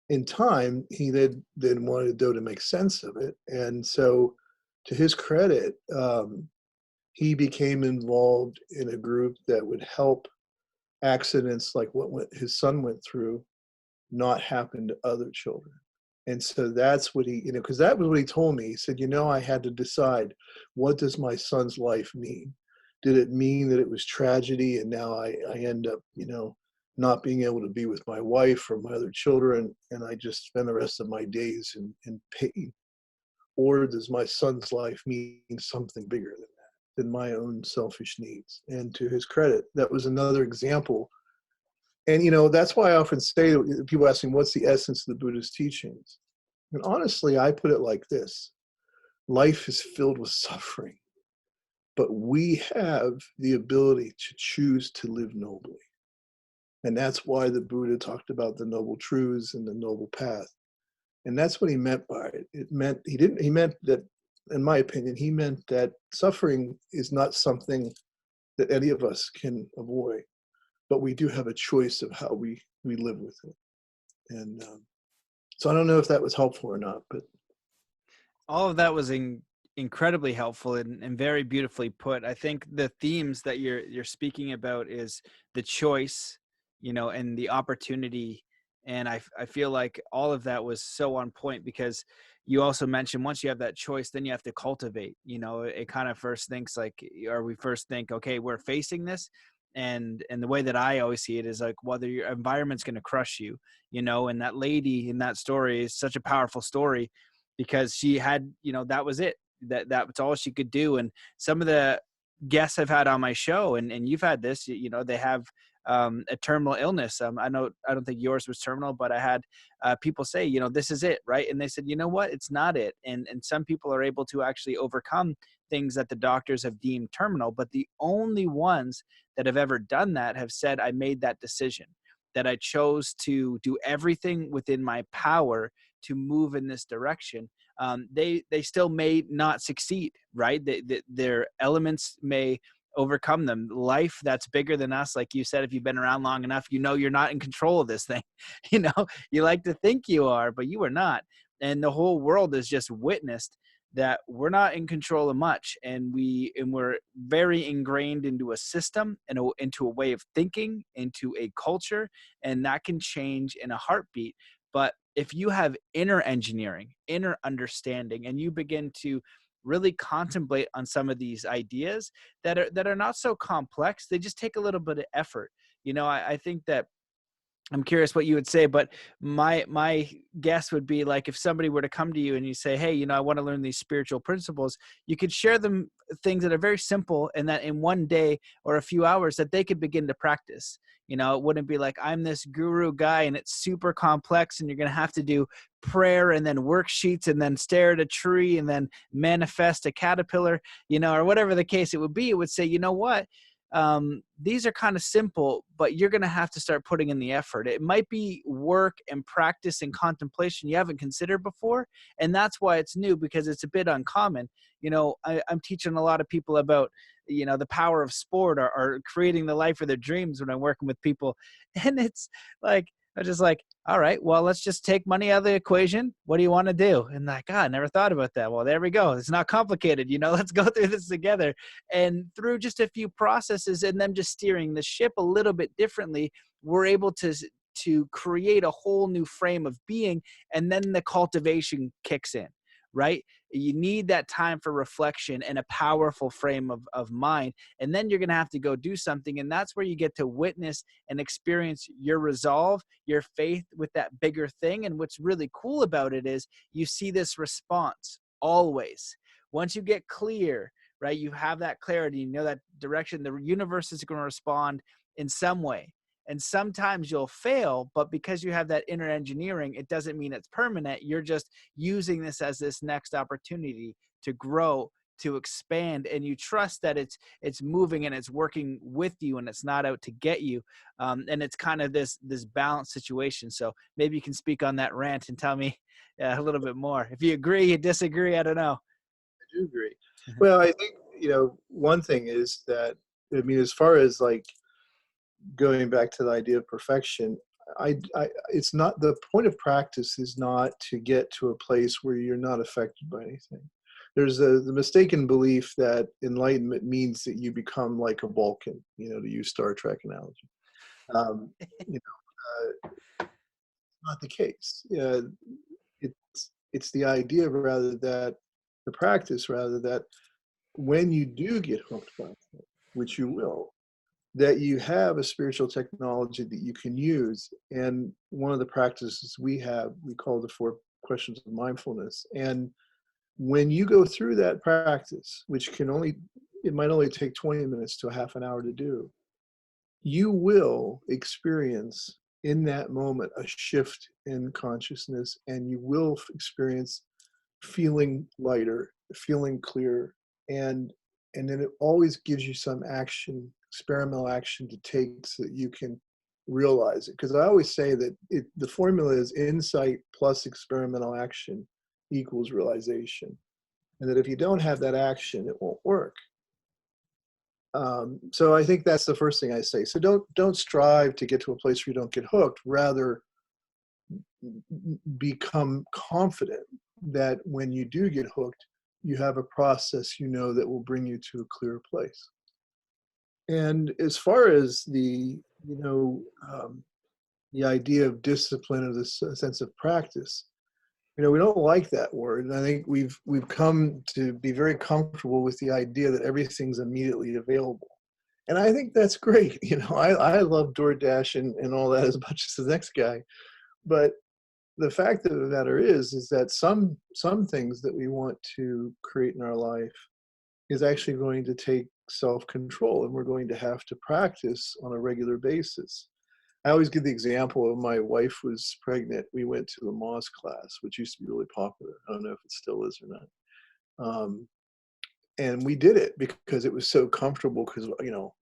in time, he then wanted to do to make sense of it. And so, to his credit, he became involved in a group that would help accidents like his son went through not happen to other children. And so that's what he, because that was what he told me. He said, I had to decide, what does my son's life mean? Did it mean that it was tragedy and now I end up, not being able to be with my wife or my other children, and I just spend the rest of my days in pain? Or does my son's life mean something bigger than that, than my own selfish needs? And to his credit, that was another example. And, that's why I often say, people ask me, what's the essence of the Buddhist teachings? And honestly, I put it like this: life is filled with suffering, but we have the ability to choose to live nobly. And that's why the Buddha talked about the noble truths and the noble path. And that's what he meant by it. He meant that, in my opinion, he meant that suffering is not something that any of us can avoid, but we do have a choice of how we live with it. And so I don't know if that was helpful or not, but All of that was incredibly helpful and very beautifully put. I think the themes that you're speaking about is the choice, and the opportunity. And I feel like all of that was so on point, because you also mentioned once you have that choice, then you have to cultivate. It kind of first thinks like, or we first think, okay, we're facing this. And the way that I always see it is like, whether your environment's going to crush you, and that lady in that story is such a powerful story, because she had, that was it. That's all she could do. And some of the guests I've had on my show, and you've had this, they have a terminal illness. I don't think yours was terminal, but I had people say, this is it, right? And they said, you know what, it's not it. And some people are able to actually overcome things that the doctors have deemed terminal, but the only ones that have ever done that have said, I made that decision, that I chose to do everything within my power to move in this direction. They still may not succeed, right? Their elements may overcome them. Life that's bigger than us, like you said, if you've been around long enough, you're not in control of this thing. You like to think you are, but you are not. And the whole world has just witnessed that we're not in control of much, and we're very ingrained into a system and into a way of thinking, into a culture, and that can change in a heartbeat. But if you have inner engineering, inner understanding, and you begin to really contemplate on some of these ideas that are not so complex, they just take a little bit of effort. I think that, I'm curious what you would say, but my guess would be like, if somebody were to come to you and you say, hey, I want to learn these spiritual principles, you could share them things that are very simple, and that in one day or a few hours that they could begin to practice. It wouldn't be like, I'm this guru guy and it's super complex and you're going to have to do prayer and then worksheets and then stare at a tree and then manifest a caterpillar, or whatever the case it would be. It would say, you know what? These are kind of simple, but you're going to have to start putting in the effort. It might be work and practice and contemplation you haven't considered before. And that's why it's new, because it's a bit uncommon. I'm teaching a lot of people about, the power of sport, or creating the life of their dreams when I'm working with people. And it's like, I'm just like, all right, well, let's just take money out of the equation. What do you want to do? And like, God, I never thought about that. Well, there we go. It's not complicated. Let's go through this together. And through just a few processes and them just steering the ship a little bit differently, we're able to create a whole new frame of being. And then the cultivation kicks in, right? You need that time for reflection and a powerful frame of mind. And then you're going to have to go do something. And that's where you get to witness and experience your resolve, your faith with that bigger thing. And what's really cool about it is you see this response always. Once you get clear, right, you have that clarity, that direction, the universe is going to respond in some way. And sometimes you'll fail, but because you have that inner engineering, it doesn't mean it's permanent. You're just using this as this next opportunity to grow, to expand, and you trust that it's moving and it's working with you and it's not out to get you. And it's kind of this balanced situation. So maybe you can speak on that rant and tell me a little bit more. If you agree, you disagree, I don't know. I do agree. Well, I think, one thing is that, as far as like going back to the idea of perfection, it's not, the point of practice is not to get to a place where you're not affected by anything. There's the mistaken belief that enlightenment means that you become like a Vulcan, to use Star Trek analogy. Um, you know, not the case. It's the idea rather that the practice rather that when you do get hooked by it, which you will, that you have a spiritual technology that you can use. And one of the practices we call the 4 questions of mindfulness. And when you go through that practice, which it might only take 20 minutes to a half an hour to do, you will experience in that moment a shift in consciousness, and you will experience feeling lighter, feeling clear, and then it always gives you some action, experimental action to take so that you can realize it. Because I always say that the formula is insight plus experimental action equals realization, and that if you don't have that action, it won't work. So I think that's the first thing I say. So don't strive to get to a place where you don't get hooked. Rather, become confident that when you do get hooked, you have a process that will bring you to a clear place. And as far as the idea of discipline or this sense of practice, we don't like that word. And I think we've come to be very comfortable with the idea that everything's immediately available. And I think that's great. I love DoorDash and all that as much as the next guy. But the fact of the matter is that some things that we want to create in our life is actually going to take self-control, and we're going to have to practice on a regular basis. I always give the example of my wife was pregnant. We went to the Moz class, which used to be really popular. I don't know if it still is or not. And we did it because it was so comfortable because,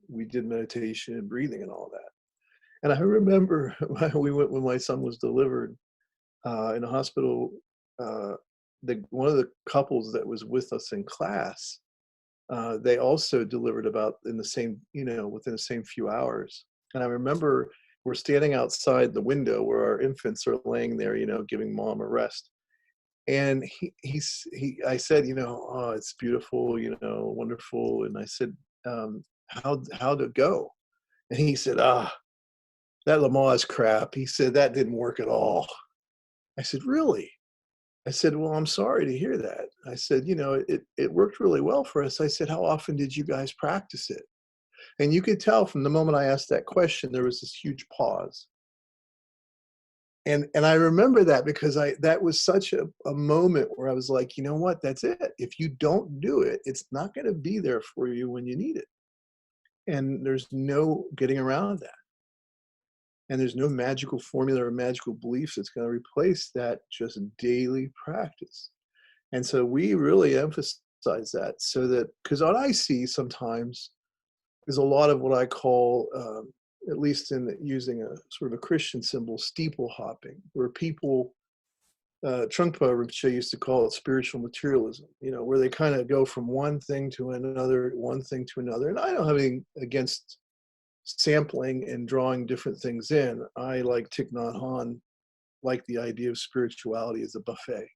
we did meditation and breathing and all that. And I remember we went when my son was delivered in a hospital. One of the couples that was with us in class, they also delivered about in the same, within the same few hours. And I remember we're standing outside the window where our infants are laying there, giving mom a rest. And I said, oh, it's beautiful, wonderful. And I said, how'd it go? And he said, that Lamaze crap. He said, that didn't work at all. I said, really? I said, well, I'm sorry to hear that. I said, it worked really well for us. I said, how often did you guys practice it? And you could tell from the moment I asked that question, there was this huge pause. And I remember that because that was such a moment where I was like, you know what, that's it. If you don't do it, it's not going to be there for you when you need it. And there's no getting around that. And there's no magical formula or magical beliefs that's going to replace that just daily practice. And so we really emphasize that so that, because what I see sometimes is a lot of what I call, at least in using a sort of a Christian symbol, steeple hopping, where people, Trungpa Rinpoche used to call it spiritual materialism, where they kind of go from one thing to another, one thing to another. And I don't have anything against sampling and drawing different things in. I, like Thich Nhat Hanh, like the idea of spirituality as a buffet.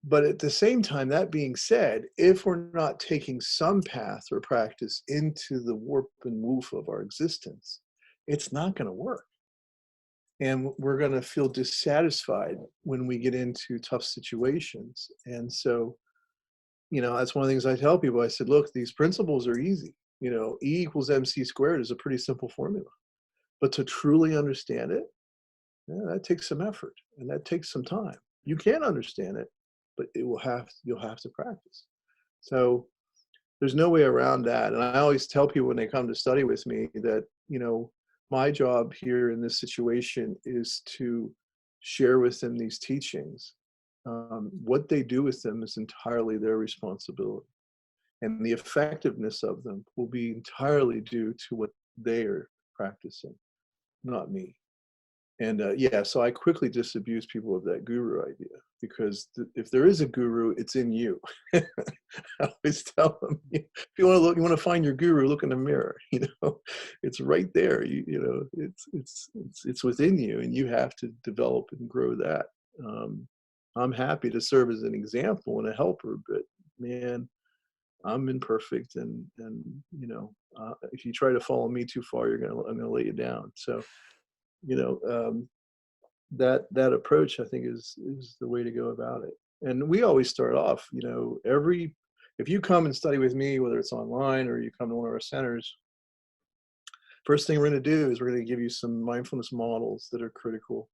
But at the same time, that being said, if we're not taking some path or practice into the warp and woof of our existence, it's not going to work. And we're going to feel dissatisfied when we get into tough situations. And so, that's one of the things I tell people. I said, look, these principles are easy. E equals MC squared is a pretty simple formula. But to truly understand it, that takes some effort and that takes some time. You can understand it, but you'll have to practice. So there's no way around that. And I always tell people when they come to study with me that, my job here in this situation is to share with them these teachings. What they do with them is entirely their responsibility. And the effectiveness of them will be entirely due to what they are practicing, not me. And yeah, so I quickly disabuse people of that guru idea, because if there is a guru, it's in you. I always tell them, if you want to look, you want to find your guru, look in the mirror. It's right there. It's within you, and you have to develop and grow that. I'm happy to serve as an example and a helper, but man, I'm imperfect, and if you try to follow me too far, I'm gonna lay you down. So you know. That approach, I think, is the way to go about it. And we always start off, if you come and study with me, whether it's online or you come to one of our centers, first thing we're going to do is we're going to give you some mindfulness models that are critical.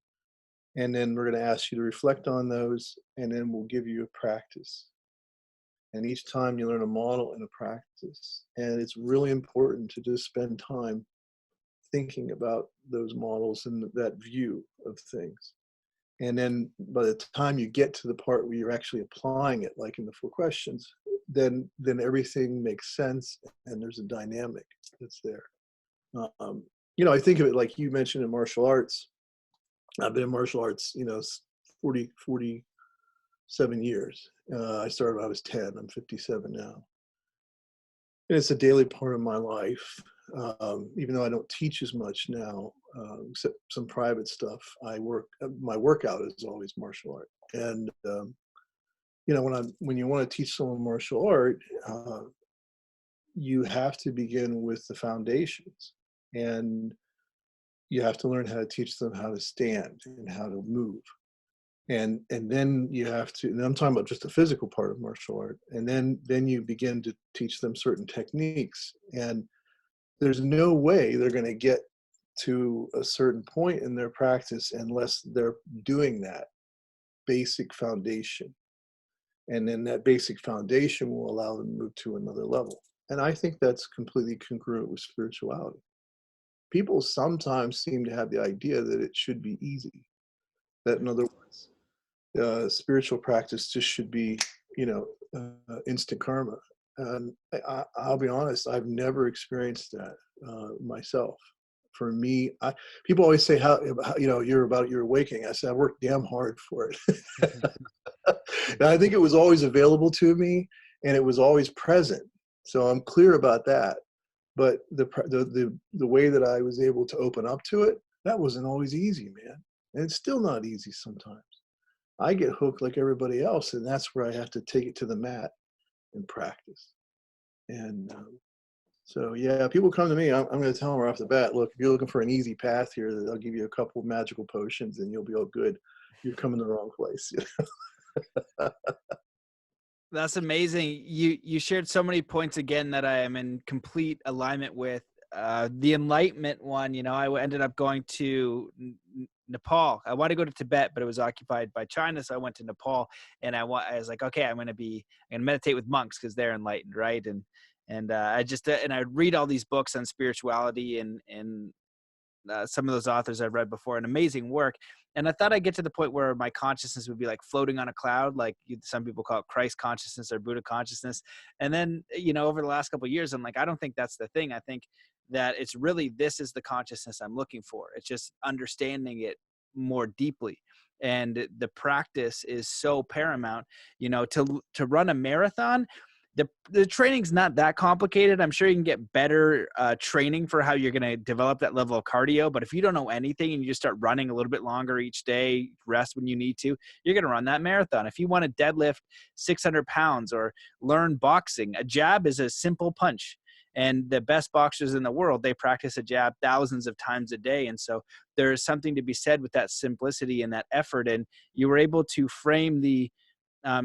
And then we're going to ask you to reflect on those, and then we'll give you a practice. And each time you learn a model and a practice. And it's really important to just spend time thinking about those models and that view of things. And then by the time you get to the part where you're actually applying it, like in the 4 questions, then everything makes sense, and there's a dynamic that's there. I think of it like you mentioned in martial arts. I've been in martial arts, 47 years. I started when I was 10. I'm 57 now. And it's a daily part of my life. Even though I don't teach as much now, except some private stuff, my workout is always martial art. And, when you want to teach someone martial art, you have to begin with the foundations, and you have to learn how to teach them how to stand and how to move. And then you have to, and I'm talking about just the physical part of martial art. And then you begin to teach them certain techniques. And there's no way they're going to get to a certain point in their practice unless they're doing that basic foundation. And then that basic foundation will allow them to move to another level. And I think that's completely congruent with spirituality. People sometimes seem to have the idea that it should be easy. That, in other words, spiritual practice just should be, instant karma. And I'll be honest, I've never experienced that myself. For me, people always say, how you're about your awakening. I said, I worked damn hard for it. And I think it was always available to me, and it was always present. So I'm clear about that. But the way that I was able to open up to it, that wasn't always easy, man. And it's still not easy sometimes. I get hooked like everybody else, and that's where I have to take it to the mat and practice. And so, yeah, people come to me, I'm going to tell them right off the bat, look, if you're looking for an easy path here, I'll give you a couple of magical potions and you'll be all good. You're coming to the wrong place. That's amazing. You shared so many points again that I am in complete alignment with. The enlightenment one, I ended up going to Nepal. I wanted to go to Tibet, but it was occupied by China. So I went to Nepal, and I was like, okay, I'm going to meditate with monks because they're enlightened. Right. And I read all these books on spirituality and some of those authors I've read before, and amazing work. And I thought I'd get to the point where my consciousness would be like floating on a cloud, like some people call it Christ consciousness or Buddha consciousness. And then, over the last couple of years, I'm like, I don't think that's the thing. I think that it's really, this is the consciousness I'm looking for. It's just understanding it more deeply. And the practice is so paramount, to run a marathon. The training's not that complicated. I'm sure you can get better training for how you're going to develop that level of cardio. But if you don't know anything and you just start running a little bit longer each day, rest when you need to, you're going to run that marathon. If you want to deadlift 600 pounds or learn boxing, a jab is a simple punch. And the best boxers in the world, they practice a jab thousands of times a day. And so there is something to be said with that simplicity and that effort. And you were able to frame the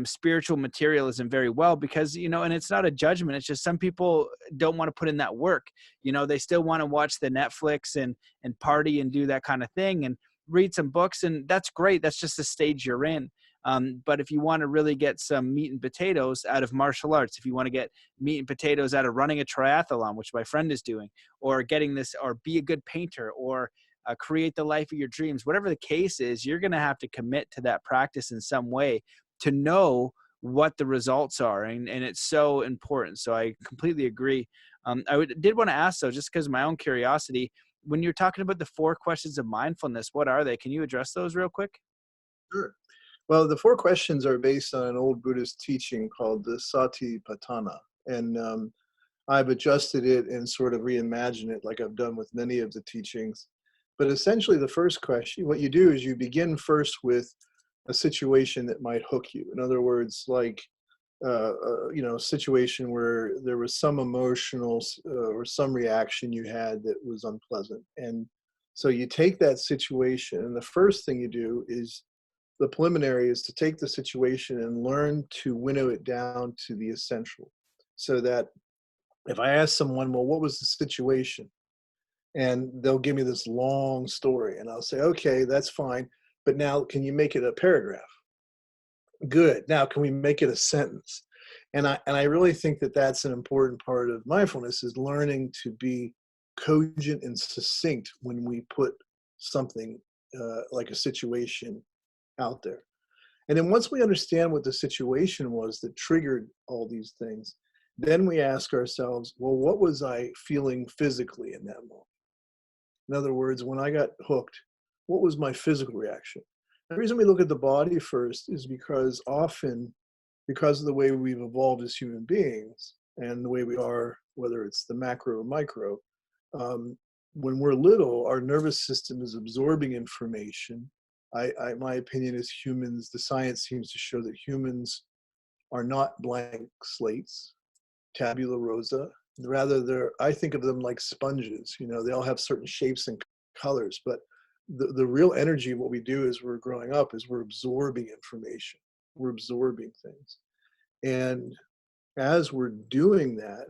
spiritual materialism very well because, and it's not a judgment. It's just some people don't want to put in that work. They still want to watch the Netflix and party and do that kind of thing and read some books. And that's great. That's just the stage you're in. But if you want to really get some meat and potatoes out of martial arts, if you want to get meat and potatoes out of running a triathlon, which my friend is doing, or getting this, or be a good painter, or create the life of your dreams, whatever the case is, you're going to have to commit to that practice in some way to know what the results are. And it's so important. So I completely agree. Did want to ask though, just because of my own curiosity, when you're talking about the 4 questions of mindfulness, what are they? Can you address those real quick? Sure. Well, the 4 questions are based on an old Buddhist teaching called the Satipatthana. And I've adjusted it and sort of reimagined it like I've done with many of the teachings. But essentially, the first question, what you do is you begin first with a situation that might hook you. In other words, like, a situation where there was some emotional or some reaction you had that was unpleasant. And so you take that situation, and the first thing you do is the preliminary is to take the situation and learn to winnow it down to the essential. So that if I ask someone, well, what was the situation? And they'll give me this long story, and I'll say, okay, that's fine. But now, can you make it a paragraph? Good. Now, can we make it a sentence? And I really think that that's an important part of mindfulness, is learning to be cogent and succinct when we put something like a situation out there. And then once we understand what the situation was that triggered all these things, then we ask ourselves, well, what was I feeling physically in that moment? In other words, when I got hooked, what was my physical reaction? The reason we look at the body first is because often, because of the way we've evolved as human beings and the way we are, whether it's the macro or micro, when we're little, our nervous system is absorbing information. My opinion is humans, the science seems to show that humans are not blank slates, tabula rasa. Rather, I think of them like sponges. They all have certain shapes and colors, but the real energy of what we do as we're growing up is we're absorbing information. We're absorbing things. And as we're doing that,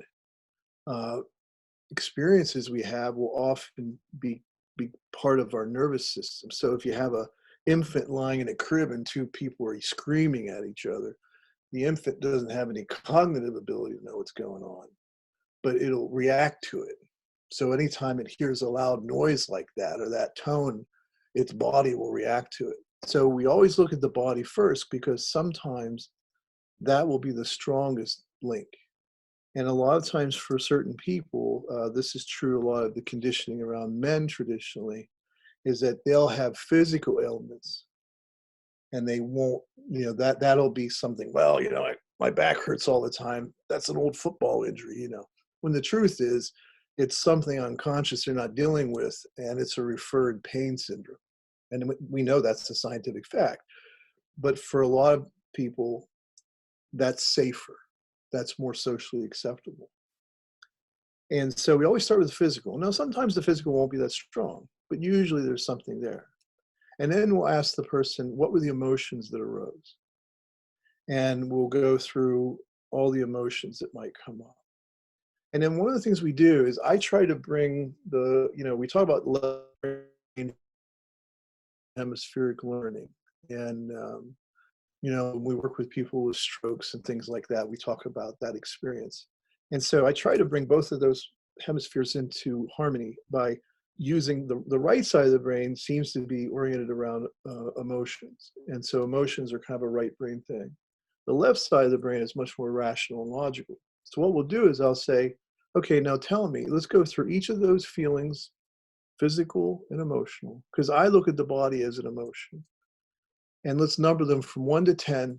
experiences we have will often be part of our nervous system. So if you have an infant lying in a crib and 2 people are screaming at each other, the infant doesn't have any cognitive ability to know what's going on, but it'll react to it. So anytime it hears a loud noise like that or that tone, its body will react to it. So we always look at the body first, because sometimes that will be the strongest link. And a lot of times for certain people, this is true, a lot of the conditioning around men traditionally, is that they'll have physical ailments and they won't, that'll be something, well, my back hurts all the time. That's an old football injury, when the truth is it's something unconscious they're not dealing with, and it's a referred pain syndrome. And we know that's a scientific fact. But for a lot of people, that's safer. That's more socially acceptable. And so we always start with the physical. Now, sometimes the physical won't be that strong, but usually there's something there. And then we'll ask the person, what were the emotions that arose? And we'll go through all the emotions that might come up. And then one of the things we do is I try to bring we talk about hemispheric learning. And, when we work with people with strokes and things like that, we talk about that experience. And so I try to bring both of those hemispheres into harmony by using the right side of the brain seems to be oriented around emotions. And so emotions are kind of a right brain thing. The left side of the brain is much more rational and logical. So what we'll do is I'll say, okay, now tell me, let's go through each of those feelings, physical and emotional, because I look at the body as an emotion. And let's number them from 1 to 10.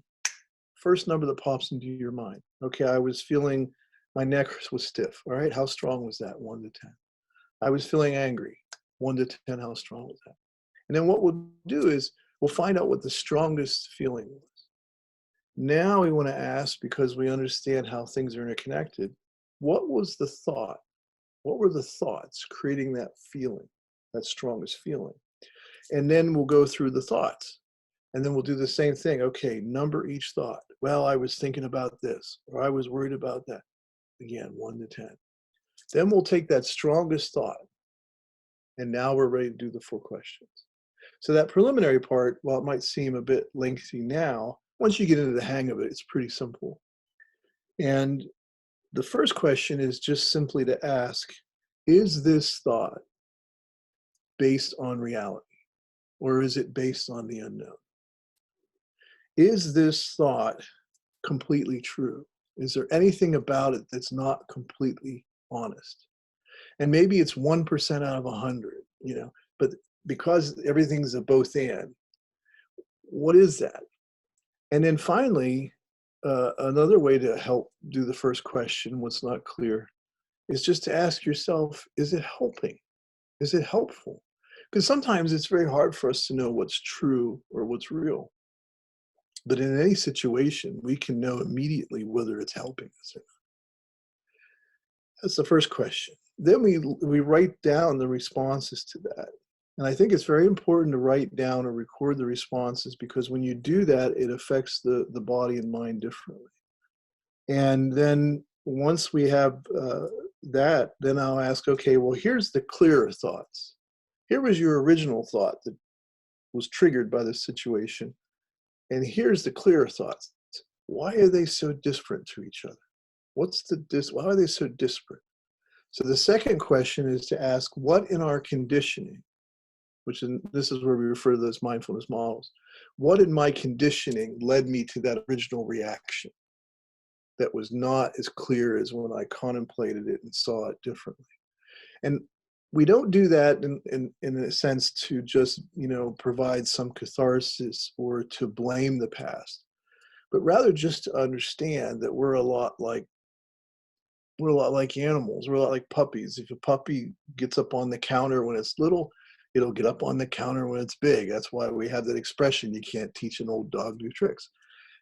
First number that pops into your mind. Okay, I was feeling my neck was stiff. All right, how strong was that? 1 to 10. I was feeling angry. 1 to 10, how strong was that? And then what we'll do is we'll find out what the strongest feeling was. Now we want to ask, because we understand how things are interconnected, what was the thought? What were the thoughts creating that feeling, that strongest feeling? And then we'll go through the thoughts. And then we'll do the same thing. Okay, number each thought. Well, I was thinking about this, or I was worried about that. Again, 1 to 10. Then we'll take that strongest thought. And now we're ready to do the 4 questions. So that preliminary part, while it might seem a bit lengthy now, once you get into the hang of it, it's pretty simple. And the first question is just simply to ask, is this thought based on reality, or is it based on the unknown? Is this thought completely true? Is there anything about it that's not completely honest? And maybe it's 1% out of 100, but because everything's a both and, what is that? And then finally, another way to help do the first question, what's not clear, is just to ask yourself, is it helping? Is it helpful? Because sometimes it's very hard for us to know what's true or what's real. But in any situation, we can know immediately whether it's helping us or not. That's the first question. Then we write down the responses to that. And I think it's very important to write down or record the responses, because when you do that, it affects the body and mind differently. And then once we have that, then I'll ask, okay, well, here's the clearer thoughts. Here was your original thought that was triggered by the situation. And here's the clearer thoughts. Why are they so different to each other? Why are they so disparate? So the second question is to ask, what in our conditioning, this is where we refer to those mindfulness models, what in my conditioning led me to that original reaction that was not as clear as when I contemplated it and saw it differently? And we don't do that in a sense to just, provide some catharsis or to blame the past, but rather just to understand that we're a lot like animals. We're a lot like puppies. If a puppy gets up on the counter when it's little, it'll get up on the counter when it's big. That's why we have that expression, you can't teach an old dog new tricks.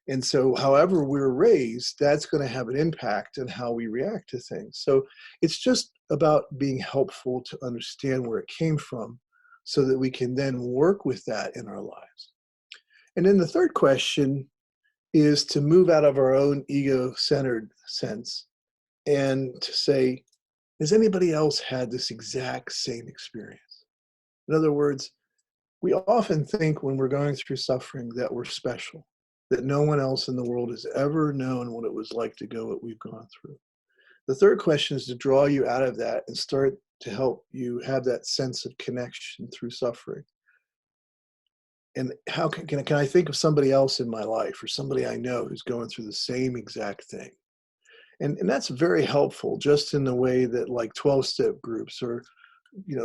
And so however we're raised, that's going to have an impact on how we react to things. So it's just about being helpful to understand where it came from so that we can then work with that in our lives. And then the third question is to move out of our own ego-centered sense and to say, has anybody else had this exact same experience? In other words, we often think when we're going through suffering that we're special, that no one else in the world has ever known what it was like to go what we've gone through. The third question is to draw you out of that and start to help you have that sense of connection through suffering. And how can I think of somebody else in my life or somebody I know who's going through the same exact thing? And that's very helpful, just in the way that like 12-step groups or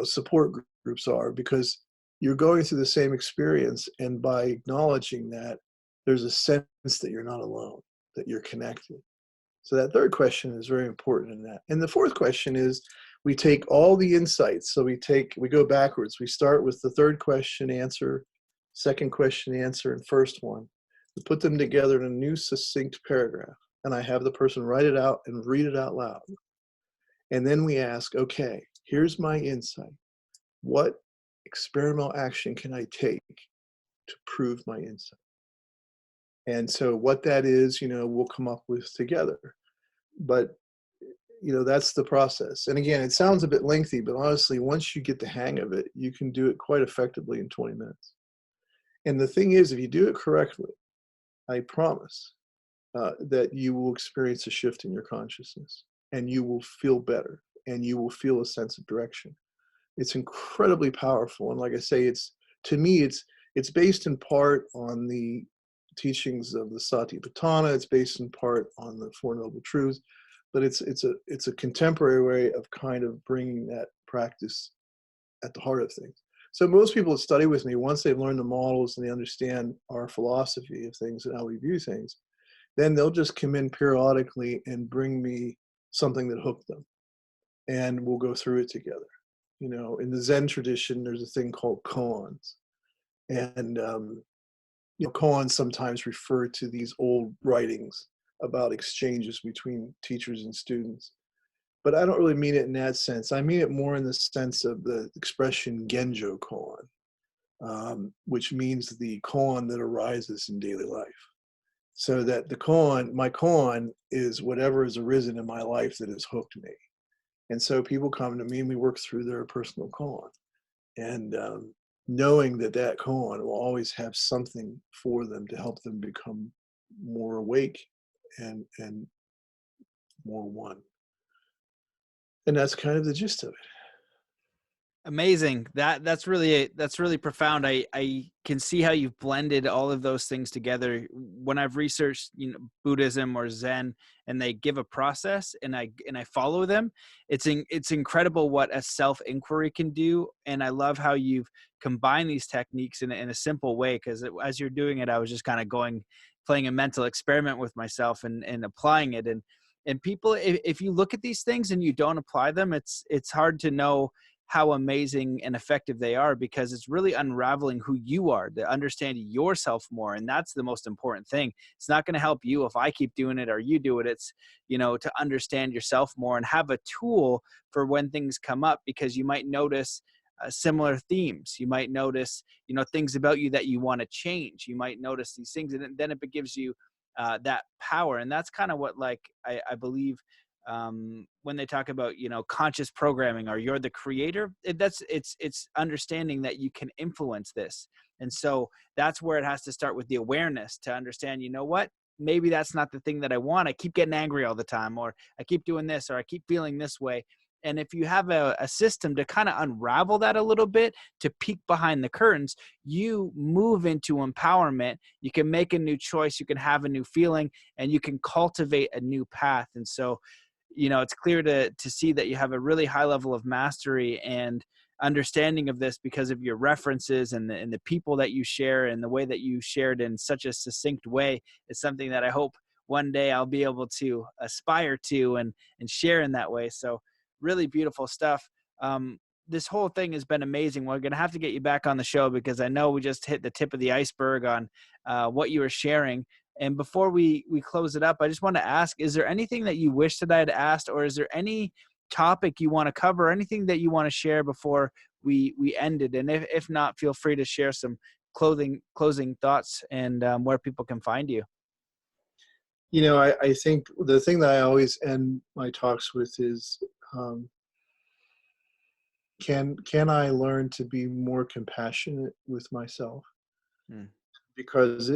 support groups are, because you're going through the same experience, and by acknowledging that, there's a sense that you're not alone, that you're connected. So that third question is very important in that. And the fourth question is, we take all the insights. So we go backwards. We start with the third question answer, second question answer, and first one. We put them together in a new succinct paragraph. And I have the person write it out and read it out loud. And then we ask, okay, here's my insight. What experimental action can I take to prove my insight? And so what that is, we'll come up with together. But, that's the process. And again, it sounds a bit lengthy, but honestly, once you get the hang of it, you can do it quite effectively in 20 minutes. And the thing is, if you do it correctly, I promise that you will experience a shift in your consciousness, and you will feel better, and you will feel a sense of direction. It's incredibly powerful. And like I say, to me, it's based in part on the teachings of the Satipatthana. It's based in part on the Four Noble Truths, but it's a contemporary way of kind of bringing that practice at the heart of things. So most people that study with me, once they've learned the models and they understand our philosophy of things and how we view things, then they'll just come in periodically and bring me something that hooked them, and we'll go through it together. In the Zen tradition, there's a thing called koans, and koans sometimes refer to these old writings about exchanges between teachers and students. But I don't really mean it in that sense. I mean it more in the sense of the expression genjo koan, which means the koan that arises in daily life. So that my koan is whatever has arisen in my life that has hooked me. And so people come to me and we work through their personal koan. And knowing that koan will always have something for them to help them become more awake and more one. And that's kind of the gist of it. Amazing. That's really profound. I can see how you've blended all of those things together. When I've researched, Buddhism or Zen, and they give a process, and I follow them, it's incredible what a self inquiry can do. And I love how you've combined these techniques in a simple way. Because as you're doing it, I was just kind of playing a mental experiment with myself and applying it. And people, if you look at these things and you don't apply them, it's hard to know how amazing and effective they are, because it's really unraveling who you are, to understand yourself more. And that's the most important thing. It's not going to help you if I keep doing it or you do it. It's, to understand yourself more and have a tool for when things come up, because you might notice similar themes. You might notice, things about you that you want to change. You might notice these things, and then it gives you that power. And that's kind of what, like, I believe, when they talk about, conscious programming, or you're the creator, it's understanding that you can influence this. And so that's where it has to start, with the awareness, to understand, what, maybe that's not the thing that I want. I keep getting angry all the time, or I keep doing this, or I keep feeling this way. And if you have a system to kind of unravel that a little bit, to peek behind the curtains, you move into empowerment. You can make a new choice, you can have a new feeling, and you can cultivate a new path. And so, it's clear to see that you have a really high level of mastery and understanding of this, because of your references and the people that you share, and the way that you shared in such a succinct way is something that I hope one day I'll be able to aspire to and share in that way. So really beautiful stuff. This whole thing has been amazing. We're going to have to get you back on the show, because I know we just hit the tip of the iceberg on what you were sharing. And before we close it up, I just want to ask, is there anything that you wish that I had asked, or is there any topic you want to cover, anything that you want to share before we ended? And if not, feel free to share some closing thoughts, and where people can find you. I think the thing that I always end my talks with is, can I learn to be more compassionate with myself? Mm. Because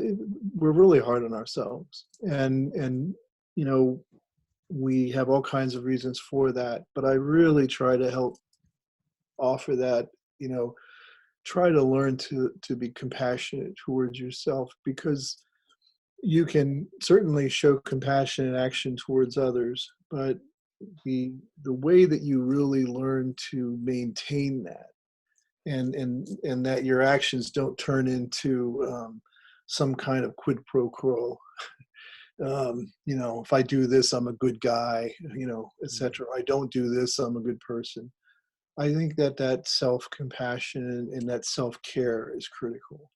we're really hard on ourselves, and we have all kinds of reasons for that. But I really try to help offer that, try to learn to be compassionate towards yourself, because you can certainly show compassion and action towards others, but the way that you really learn to maintain that, and that your actions don't turn into some kind of quid pro quo. If I do this, I'm a good guy, etc. I don't do this, I'm a good person. I think that self-compassion and that self-care is critical.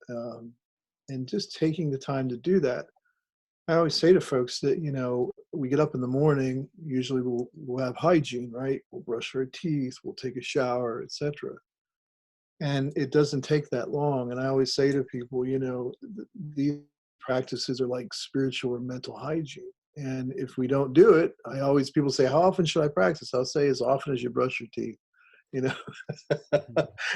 And just taking the time to do that. I always say to folks that, we get up in the morning, usually we'll have hygiene, right? We'll brush our teeth, we'll take a shower, etc. And it doesn't take that long. And I always say to people, these practices are like spiritual or mental hygiene. And if we don't do it, people say, how often should I practice? I'll say, as often as you brush your teeth. And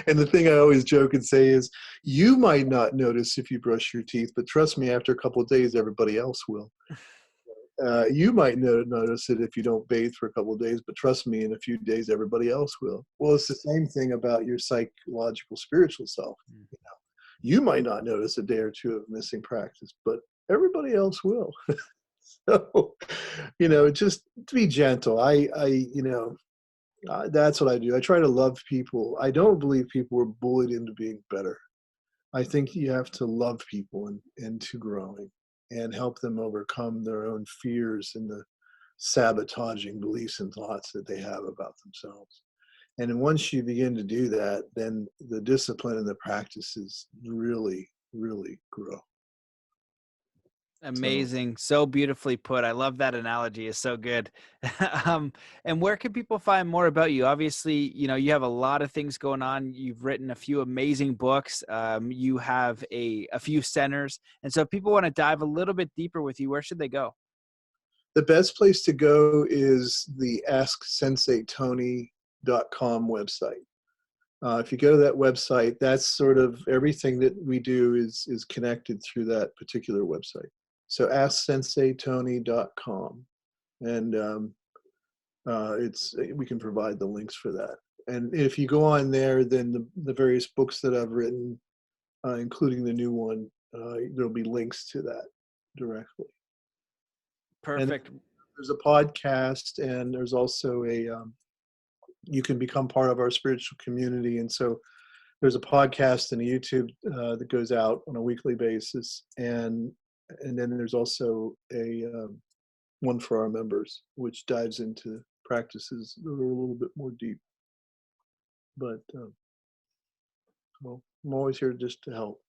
the thing I always joke and say is, you might not notice if you brush your teeth, but trust me, after a couple of days, everybody else will. You might notice it if you don't bathe for a couple of days, but trust me, in a few days, everybody else will. Well, it's the same thing about your psychological, spiritual self. You might not notice a day or two of missing practice, but everybody else will. So, just to be gentle. That's what I do. I try to love people. I don't believe people were bullied into being better. I think you have to love people into growing, and help them overcome their own fears and the sabotaging beliefs and thoughts that they have about themselves. And then once you begin to do that, then the discipline and the practices really, really grow. Amazing. So beautifully put. I love that analogy. It's so good. And where can people find more about you? Obviously, you have a lot of things going on. You've written a few amazing books. You have a few centers. And so if people want to dive a little bit deeper with you, where should they go? The best place to go is the AskSenseiTony.com website. If you go to that website, that's sort of everything that we do is connected through that particular website. So AskSenseiTony.com, and we can provide the links for that. And if you go on there, then the various books that I've written, including the new one, there'll be links to that directly. And Perfect. there's a podcast, and there's also you can become part of our spiritual community. And so there's a podcast and a YouTube that goes out on a weekly basis, and then there's also a one for our members, which dives into practices that are a little bit more deep. But well, I'm always here just to help.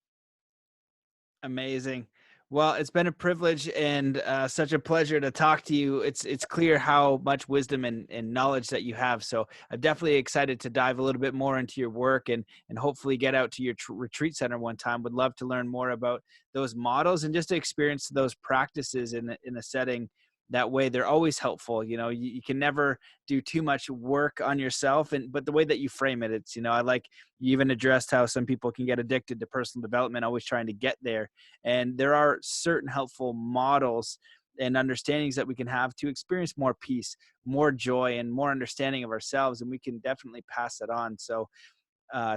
Amazing. Well, it's been a privilege and such a pleasure to talk to you. It's clear how much wisdom and knowledge that you have. So I'm definitely excited to dive a little bit more into your work and hopefully get out to your retreat center one time. Would love to learn more about those models and just to experience those practices in a setting. That way, they're always helpful. You can never do too much work on yourself, but the way that you frame it, it's, I like you even addressed how some people can get addicted to personal development, always trying to get there. And there are certain helpful models and understandings that we can have to experience more peace, more joy, and more understanding of ourselves. And we can definitely pass that on. So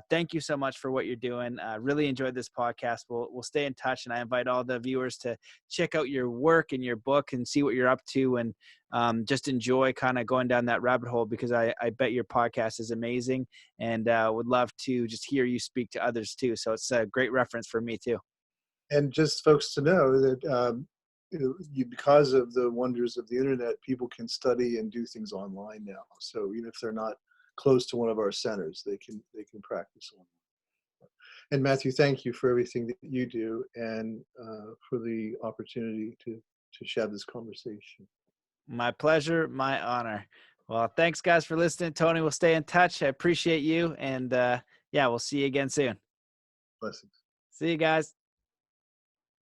thank you so much for what you're doing. Really enjoyed this podcast. We'll stay in touch, and I invite all the viewers to check out your work and your book and see what you're up to, and just enjoy kind of going down that rabbit hole, because I bet your podcast is amazing, and would love to just hear you speak to others too. So it's a great reference for me too. And just folks to know that because of the wonders of the internet, people can study and do things online now. So even if they're not close to one of our centers, they can practice online. And Matthew, thank you for everything that you do, and for the opportunity to share this conversation. My pleasure, my honor. Well, thanks guys for listening. Tony, we'll stay in touch. I appreciate you, and yeah, we'll see you again soon. Blessings. See you guys.